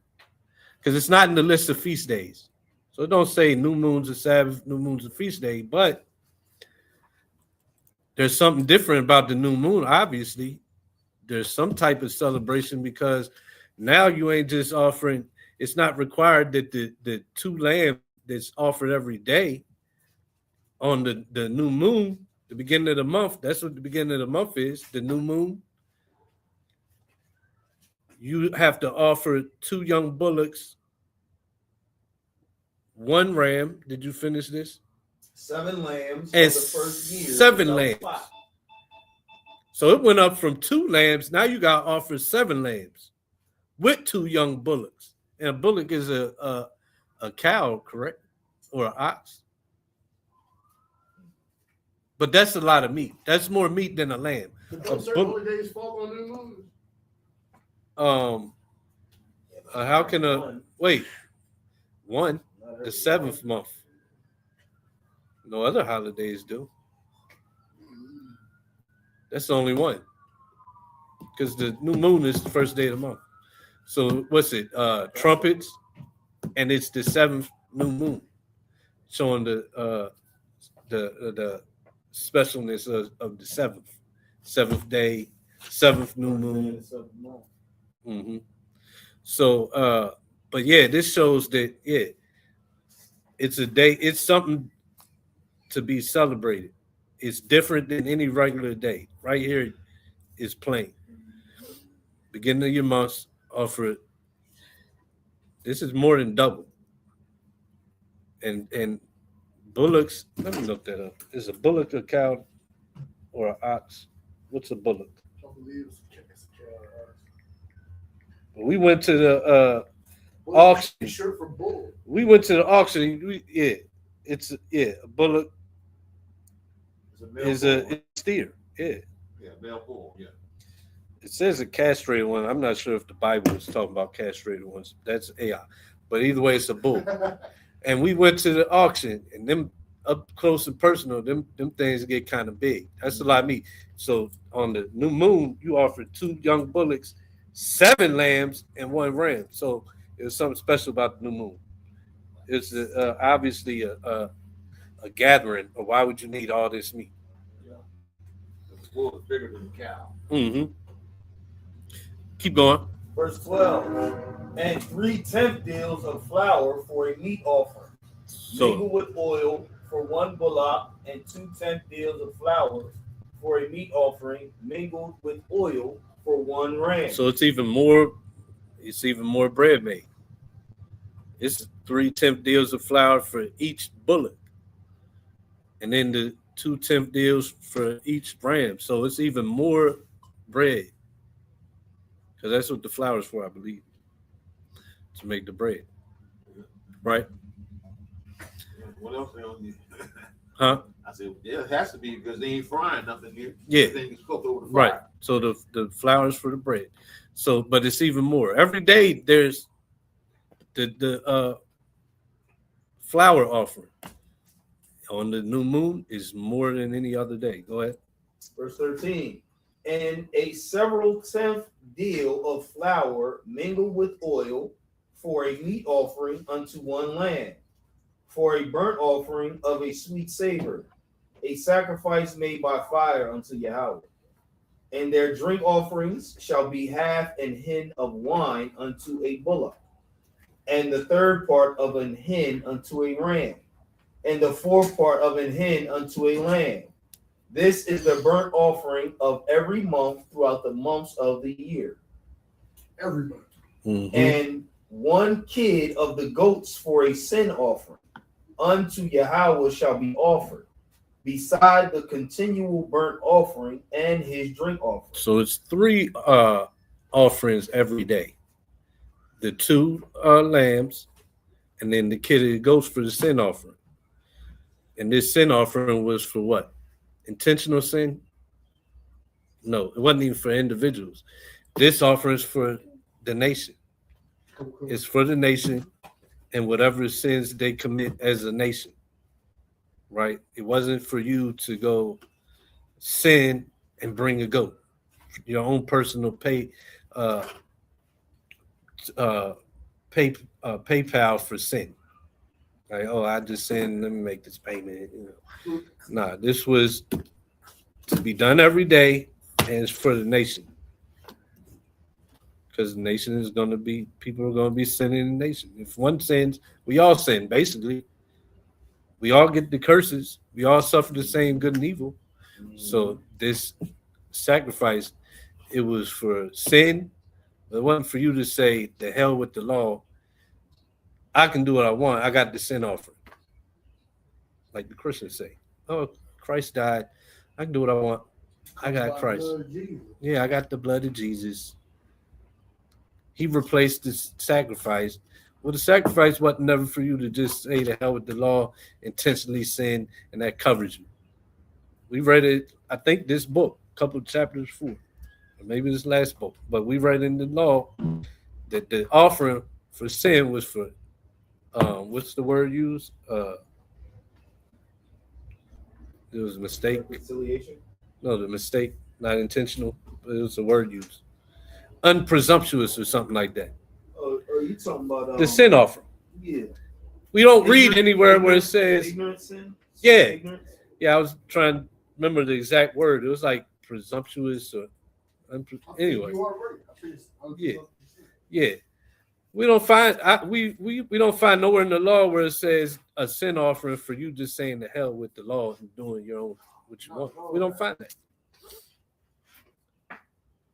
because it's not in the list of feast days. So it don't say new moons are Sabbath, new moons are feast day, but there's something different about the new moon, obviously. There's some type of celebration because now you ain't just offering, it's not required that the 2 lambs that's offered every day on the new moon, the beginning of the month, that's what the beginning of the month is, the new moon. you have to offer 2 young bullocks, 1 ram. Did you finish this? 7 lambs And of the first year. 7 without lambs. spot. So it went up from 2 lambs. Now you got to offer 7 lambs with 2 young bullocks. And a bullock is a cow, correct? Or an ox. But that's a lot of meat. That's more meat than a lamb. But don't certain holy days fall on new moons? How can wait? 1, the 7th month. No other holidays do. That's the only one. Because the new moon is the first day of the month. So what's it? Trumpets, and it's the 7th new moon, showing the specialness of the 7th day, 7th new moon. Mm-hmm. So, but yeah, this shows that it's a day. It's something to be celebrated. It's different than any regular day. Right here is plain. Beginning of your months, offer it. This is more than double. And bullocks, let me look that up. Is a bullock a cow or an ox? What's a bullock? I believe it's a cow. We went to the auction. Shirt for bull. We went to the auction. It's a bullock is a steer. Yeah, male bull. Yeah. It says a castrated one. I'm not sure if the Bible is talking about castrated ones. That's AI. But either way, it's a bull. And we went to the auction, and them up close and personal, them things get kind of big. That's a lot of meat. So on the new moon, you offered 2 young bullocks, 7 lambs, and 1 ram. So it was something special about the new moon. It's obviously a gathering. Or why would you need all this meat? Yeah. The bull is bigger than the cow. Mm-hmm. Keep going. Verse 12. And 3/10 deals of flour for a meat offering, mingled with oil for 1 bullock, and 2/10 deals of flour for a meat offering, mingled with oil for 1 ram. So it's even more bread made. It's 3/10 deals of flour for each bullock, and then the 2/10 deals for each ram. So it's even more bread, because that's what the flour is for, I believe, to make the bread, right? What else they don't need? Huh? I said, yeah, it has to be because they ain't frying nothing here. Yeah. Everything is cooked over the fire. Right. So the flour is for the bread. So, but it's even more. Every day there's the flour offering on the new moon is more than any other day. Go ahead. Verse 13. And a several tenth deal of flour mingled with oil for a meat offering unto 1 lamb, for a burnt offering of a sweet savor, a sacrifice made by fire unto Yahweh. And their drink offerings shall be half an hin of wine unto a bullock, and the 3rd part of an hin unto a ram, and the 4th part of an hin unto a lamb. This is the burnt offering of every month throughout the months of the year. Every month. Mm-hmm. And 1 kid of the goats for a sin offering unto Yahweh shall be offered, beside the continual burnt offering and his drink offering. So it's 3 offerings every day. The 2 lambs, and then the kid of the goats for the sin offering. And this sin offering was for what? Intentional sin? No, it wasn't even for individuals. This offering is for the nation. It's for the nation and whatever sins they commit as a nation, right? It wasn't for you to go sin and bring a goat, your own personal PayPal for sin. Like, oh, I just sinned, let me make this payment. Nah, this was to be done every day, and it's for the nation. Because the nation is going to be, people are going to be sinning in the nation. If one sins, we all sin, basically. We all get the curses. We all suffer the same good and evil. So this sacrifice, it was for sin, It wasn't for you to say, the hell with the law. I can do what I want. I got the sin offering. Like the Christians say. Oh, Christ died. I can do what I want. I got Christ. Yeah, I got the blood of Jesus. He replaced the sacrifice. Well, the sacrifice wasn't never for you to just say the hell with the law, intentionally sin, and that covers you. We read it, I think this book, a couple of chapters before, or maybe this last book, but we read in the law that the offering for sin was for, what's the word used? It was a mistake. Reconciliation. No, the mistake, not intentional, but it was a word used. Unpresumptuous or something like that. Are you talking about The sin offering. Yeah. We don't read anywhere where it says ignorant sin? Yeah. Ignorance? Yeah, I was trying to remember the exact word. It was like presumptuous or anyway. You are right. Yeah. Yeah. We don't find we don't find nowhere in the law where it says a sin offering for you just saying the hell with the law and doing your own what you want. We don't find that.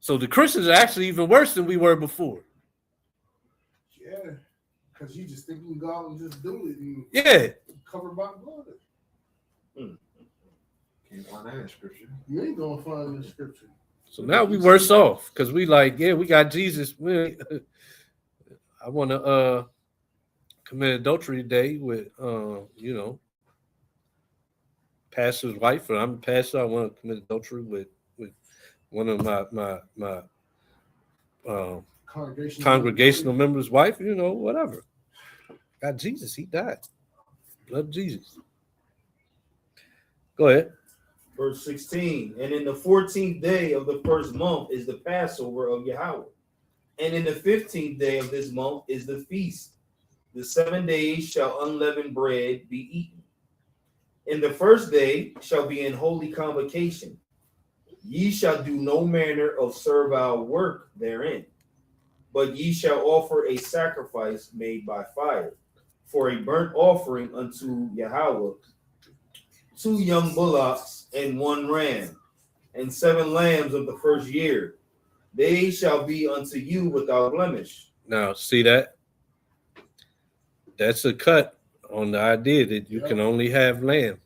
So the Christians are actually even worse than we were before. Yeah. Because you just think you can go out and just do it and covered by blood. Can't find that in scripture. You ain't gonna find it in scripture. So now we worse off because we like, we got Jesus. I want to commit adultery today with pastor's wife, or I'm a pastor. I want to commit adultery with one of my congregational members' wife. Whatever. Got Jesus. He died. Blood of Jesus. Go ahead. Verse 16. And in the 14th day of the first month is the Passover of Yahweh. And in the 15th day of this month is the feast. The 7 days shall unleavened bread be eaten. In the first day shall be an holy convocation. Ye shall do no manner of servile work therein, but ye shall offer a sacrifice made by fire, for a burnt offering unto Yahweh, 2 young bullocks and 1 ram, and 7 lambs of the first year. They shall be unto you without blemish. Now, see that? That's a cut on the idea that you can only have lamb.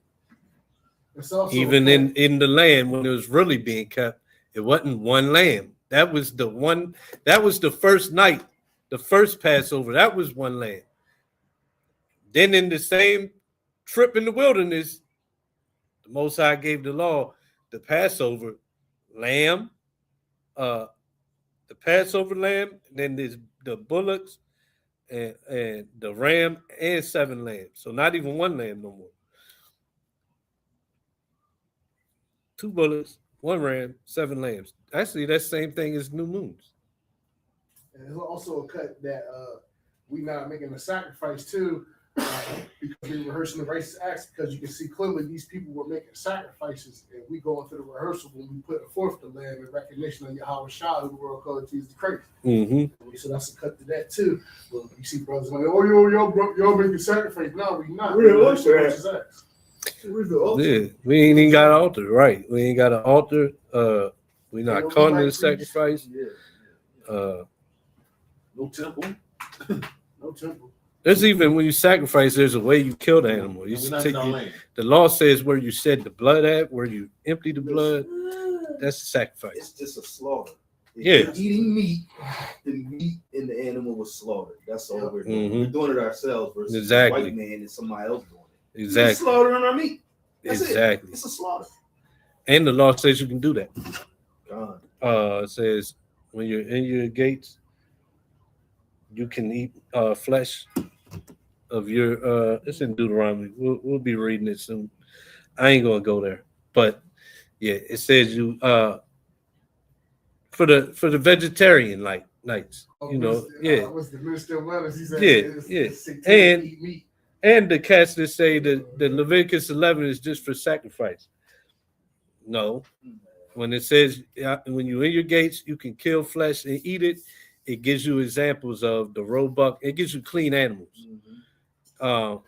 Even in the land when it was really being kept, it wasn't 1 lamb. That was the first night, the first Passover. That was 1 lamb. Then in the same trip in the wilderness, the Most High gave the law, the Passover lamb, the Passover lamb, and then there's the bullocks and the ram and 7 lambs. So not even 1 lamb no more. 2 bullocks, 1 ram, 7 lambs. Actually, that's the same thing as new moons. And there's also a cut that we not making a sacrifice too, because we're rehearsing the righteous acts, because you can see clearly these people were making sacrifices, and we go into the rehearsal when we put forth the lamb in recognition of Yahweh Shah, who the world called Jesus Christ. Mm-hmm. So that's a cut to that too. Well, you see brothers like, y'all making sacrifice. No, we not. Yeah, we ain't even got an altar, right? We ain't got an altar. We not calling it a sacrifice. No temple. No temple. There's even when you sacrifice, there's a way you kill the animal. You take the law says where you shed the blood at, where you empty the blood. That's a sacrifice. It's just a slaughter. If you're eating meat, the meat in the animal was slaughtered. That's all we're doing. We're doing it ourselves versus a white man and somebody else doing it. Exactly. We're slaughtering our meat. That's exactly. It's a slaughter. And the law says you can do that. God. It says when you're in your gates, you can eat flesh of your it's in Deuteronomy. We'll be reading it soon. I ain't gonna go there, but yeah, it says you for the vegetarian nights. What's the minister of lettuce? He said, and the cats that say that the Leviticus 11 is just for sacrifice. No, when it says when you're in your gates, you can kill flesh and eat it. It gives you examples of the roebuck. It gives you clean animals. So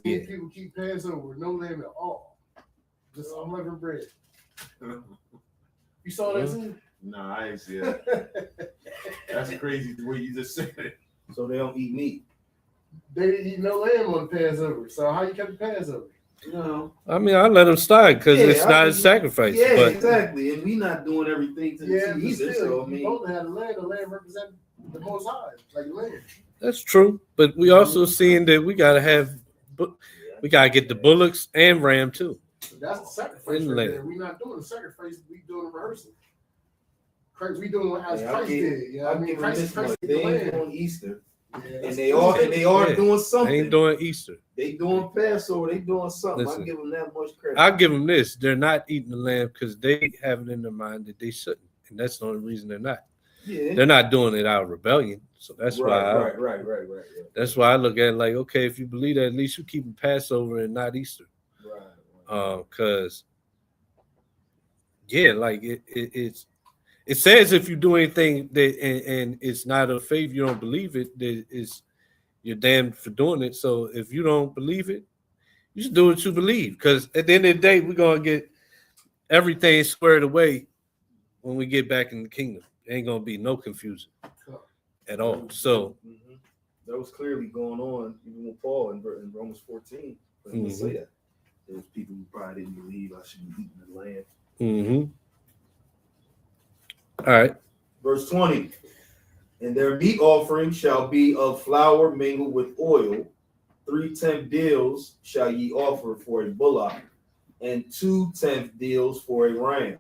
yeah, people keep Passover with no lamb at all, just unleavened bread. You saw that too? Nah, I ain't see that. That's crazy the way you just said it. So they don't eat meat. They didn't eat no lamb on Passover. So how you kept the Passover? No. I mean, I let them start because it's not a sacrifice. Yeah, but exactly. And we not doing everything to the Yeah, T but either. still, So I mean, both had the lamb represent the Most High, like lamb. that's true. But we also seeing that we gotta get the bullocks and ram too. So that's the sacrifice And right lamb. there. We're not doing the sacrifice. We doing the rehearsal. Christ, we doing as yeah, Christ did. Yeah, I'm giving this Christ much. did They the ain't lamb. doing Easter, Yeah, and they are Yeah. doing They something. ain't doing Easter. They doing Passover. They doing something. Listen, I give them that much credit. I'll give them this. They're not eating the lamb because they have it in their mind that they shouldn't. And that's the only reason they're not. Yeah. They're not doing it out of rebellion. So that's why Right. Yeah. that's why I look at it like, okay, if you believe that, at least you keep Passover and not Easter. Right. Because yeah, like it says if you do anything that and it's not of faith, you don't believe it, that is you're damned for doing it. So if you don't believe it, you should do what you believe. Because at the end of the day, we're gonna get everything squared away when we get back in the kingdom. There ain't gonna be no confusion at all. So that was clearly going on even with Paul in Romans 14. But he would say that there's people who probably didn't believe I should be eating the lamb. All right. Verse 20. And their meat offering shall be of flour mingled with oil. 3/10 deals shall ye offer for a bullock, and 2/10 deals for a ram.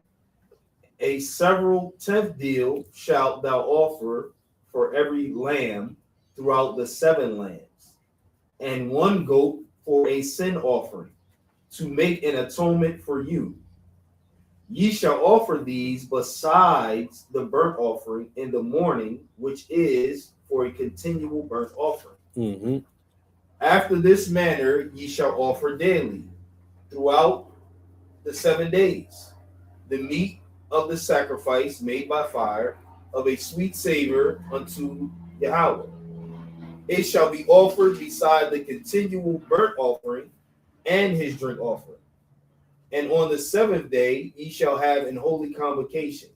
A several 10th deal shalt thou offer for every lamb throughout the 7 lambs, and 1 goat for a sin offering, to make an atonement for you. Ye shall offer these besides the burnt offering in the morning, which is for a continual burnt offering. After this manner ye shall offer daily, throughout the 7 days, the meat of the sacrifice made by fire, of a sweet savor unto Yahweh. It shall be offered beside the continual burnt offering and his drink offering. And on the 7th day ye shall have an holy convocation.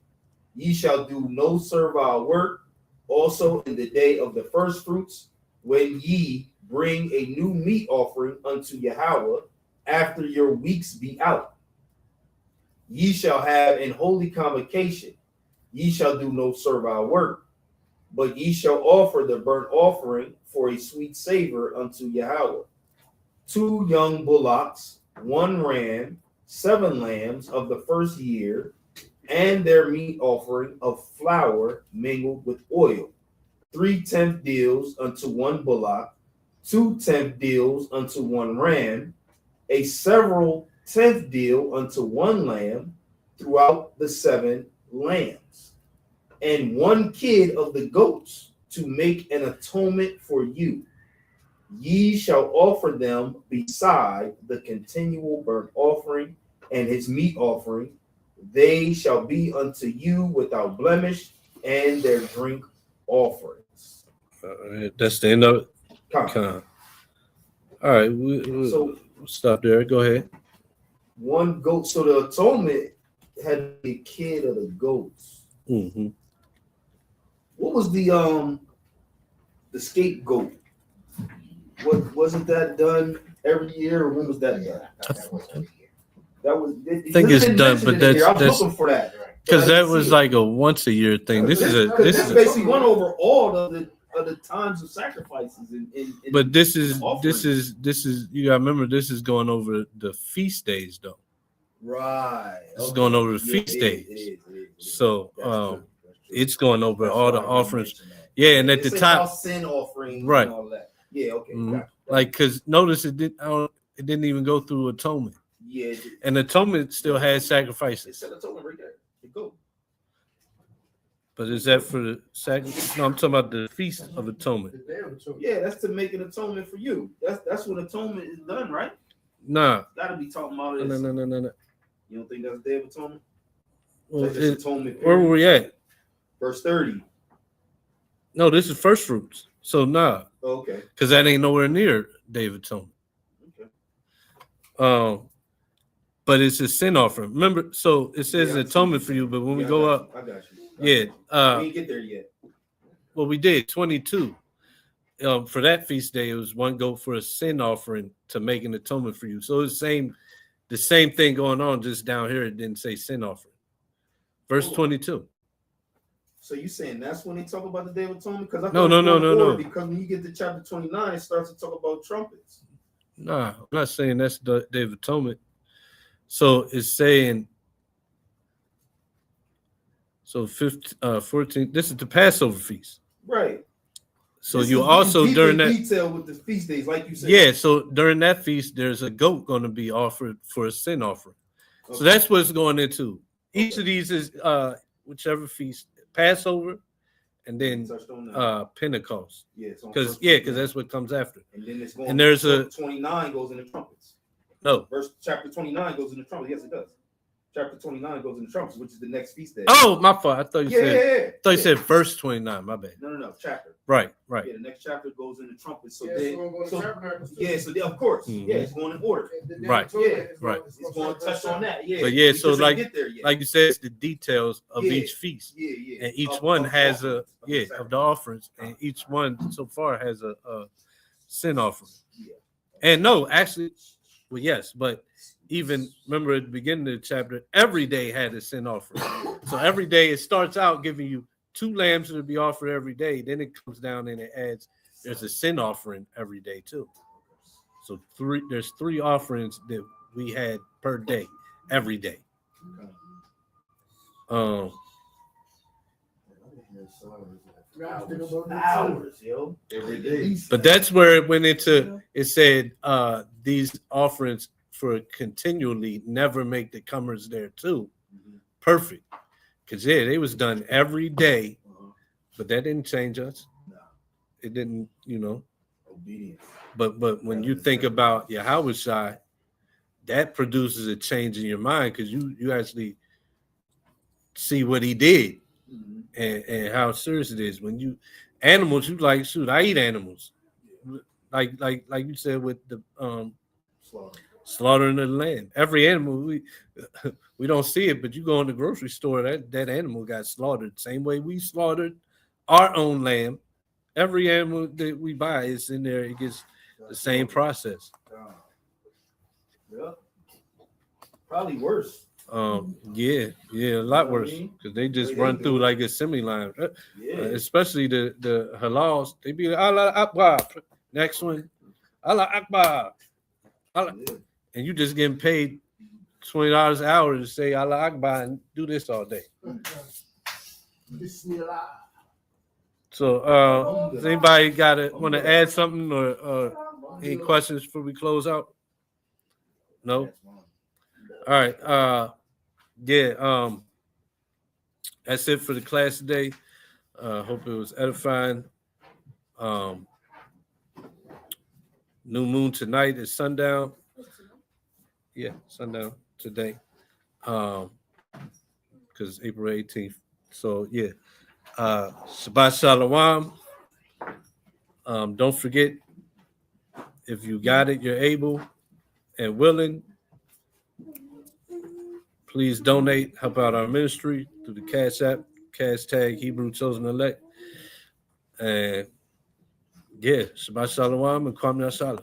Ye shall do no servile work. Also in the day of the first fruits, when ye bring a new meat offering unto Yahweh, after your weeks be out, ye shall have an holy convocation. Ye shall do no servile work, but ye shall offer the burnt offering for a sweet savor unto Yahweh. 2 young bullocks, 1 ram, 7 lambs of the first year, and their meat offering of flour mingled with oil. 3/10 deals unto 1 bullock, 2/10 deals unto 1 ram, a several 10th deal unto 1 lamb throughout the 7 lambs, and 1 kid of the goats to make an atonement for you. Ye shall offer them beside the continual burnt offering and his meat offering. They shall be unto you without blemish, and their drink offerings. That's the end of it. Come. All right, we'll So stop there. Go ahead. 1 goat. So the atonement had a kid of the goats. What was the scapegoat? What wasn't that done every year, or when was that done? That was. I think it's done, but I was looking for that because that was like a once a year thing. This is basically one over all of the times of sacrifices. But this is you gotta remember, this is going over the feast days though. Right. This is going over the feast days. It is. So That's true. it's going over That's all the why I offerings. mentioned that. Yeah, and at It's the about top, sin offering, right? And all that. Yeah. Okay. Like, because notice it didn't even go through atonement. Yeah. And atonement still had It sacrifices. said atonement right there. It go. But is that for the sacrifice? No, I'm talking about the feast of atonement. Yeah, that's to make an atonement for you. That's when atonement is done, right? Nah. Gotta be talking about it. No. You don't think that's Day of Atonement? Well, That's just atonement. where were we at? Verse 30. No, this is first fruits. So nah. Okay. Because that ain't nowhere near Day of Atonement. Okay. but it's a sin offering. Remember, so it says atonement for you, but when we go up, I got you. We didn't get there yet. Well, we did 22. For that feast day, it was one goat for a sin offering to make an atonement for you. So it's the same thing going on, just down here. It didn't say sin offering. Verse 22. So you saying that's when they talk about the Day of Atonement? Because No. Because when you get to chapter 29, it starts to talk about trumpets. Nah, I'm not saying that's the Day of Atonement. So it's saying, so 14, this is the Passover feast. Right. So you also during that detail with the feast days, like you said. Yeah, so during that feast, there's a goat going to be offered for a sin offering. Okay. So that's what's going into. Each of these is whichever feast, Passover, and then Pentecost. Yeah, because that's what comes after. And then it's going. And there's 29 goes into trumpets. No, chapter 29 goes into trumpets. Yes, it does. Chapter 29 goes into trumpets, which is the next feast day. Oh, my fault. I thought you said verse 29. My bad. No, chapter. Right. Yeah, the next chapter goes into trumpets. So of course. Mm-hmm. Yeah, it's going in order. Right. Yeah, right. It's going to touch on that. Yeah. But so like you said, it's the details of each feast. Yeah. And each one has of the offerings, and each one so far has a sin offering. Yeah. And no, actually, well, yes, but even remember at the beginning of the chapter, every day had a sin offering. So every day it starts out giving you 2 lambs to be offered every day. Then it comes down and it adds, there's a sin offering every day too. So there's 3 offerings that we had per day, every day. Hours, yo. Every day. But that's where it went into, it said these offerings for continually never make the comers there too. Mm-hmm. Perfect. Because they was done every day, but that didn't change us. No. It didn't, obedience. But when you think about Yahweh Shai, that produces a change in your mind because you actually see what he did. Mm-hmm. and how serious it is. When you animals, you like, shoot, I eat animals. Like you said with the slaughtering of the land. Every animal we don't see it, but you go in the grocery store, that animal got slaughtered. Same way we slaughtered our own lamb. Every animal that we buy is in there, it gets the same process. Yeah. Probably worse. A lot worse because they just run through like assembly line. Especially the halals, they be like, Allah Akbar. Next one, Allah Akbar. Allah. And you just getting paid $20 an hour to say Allah Akbar and do this all day. So, does anybody want to add something or any questions before we close out? No. All right. That's it for the class today. Hope it was edifying. New moon tonight is sundown. Yeah, sundown today. Because April 18th. So Shabbat Shalom. Don't forget, if you got it, you're able and willing, please donate, help out our ministry through the Cash App, #, Hebrew Chosen Elect. And Shabbat Shalom and Kwam Yashala.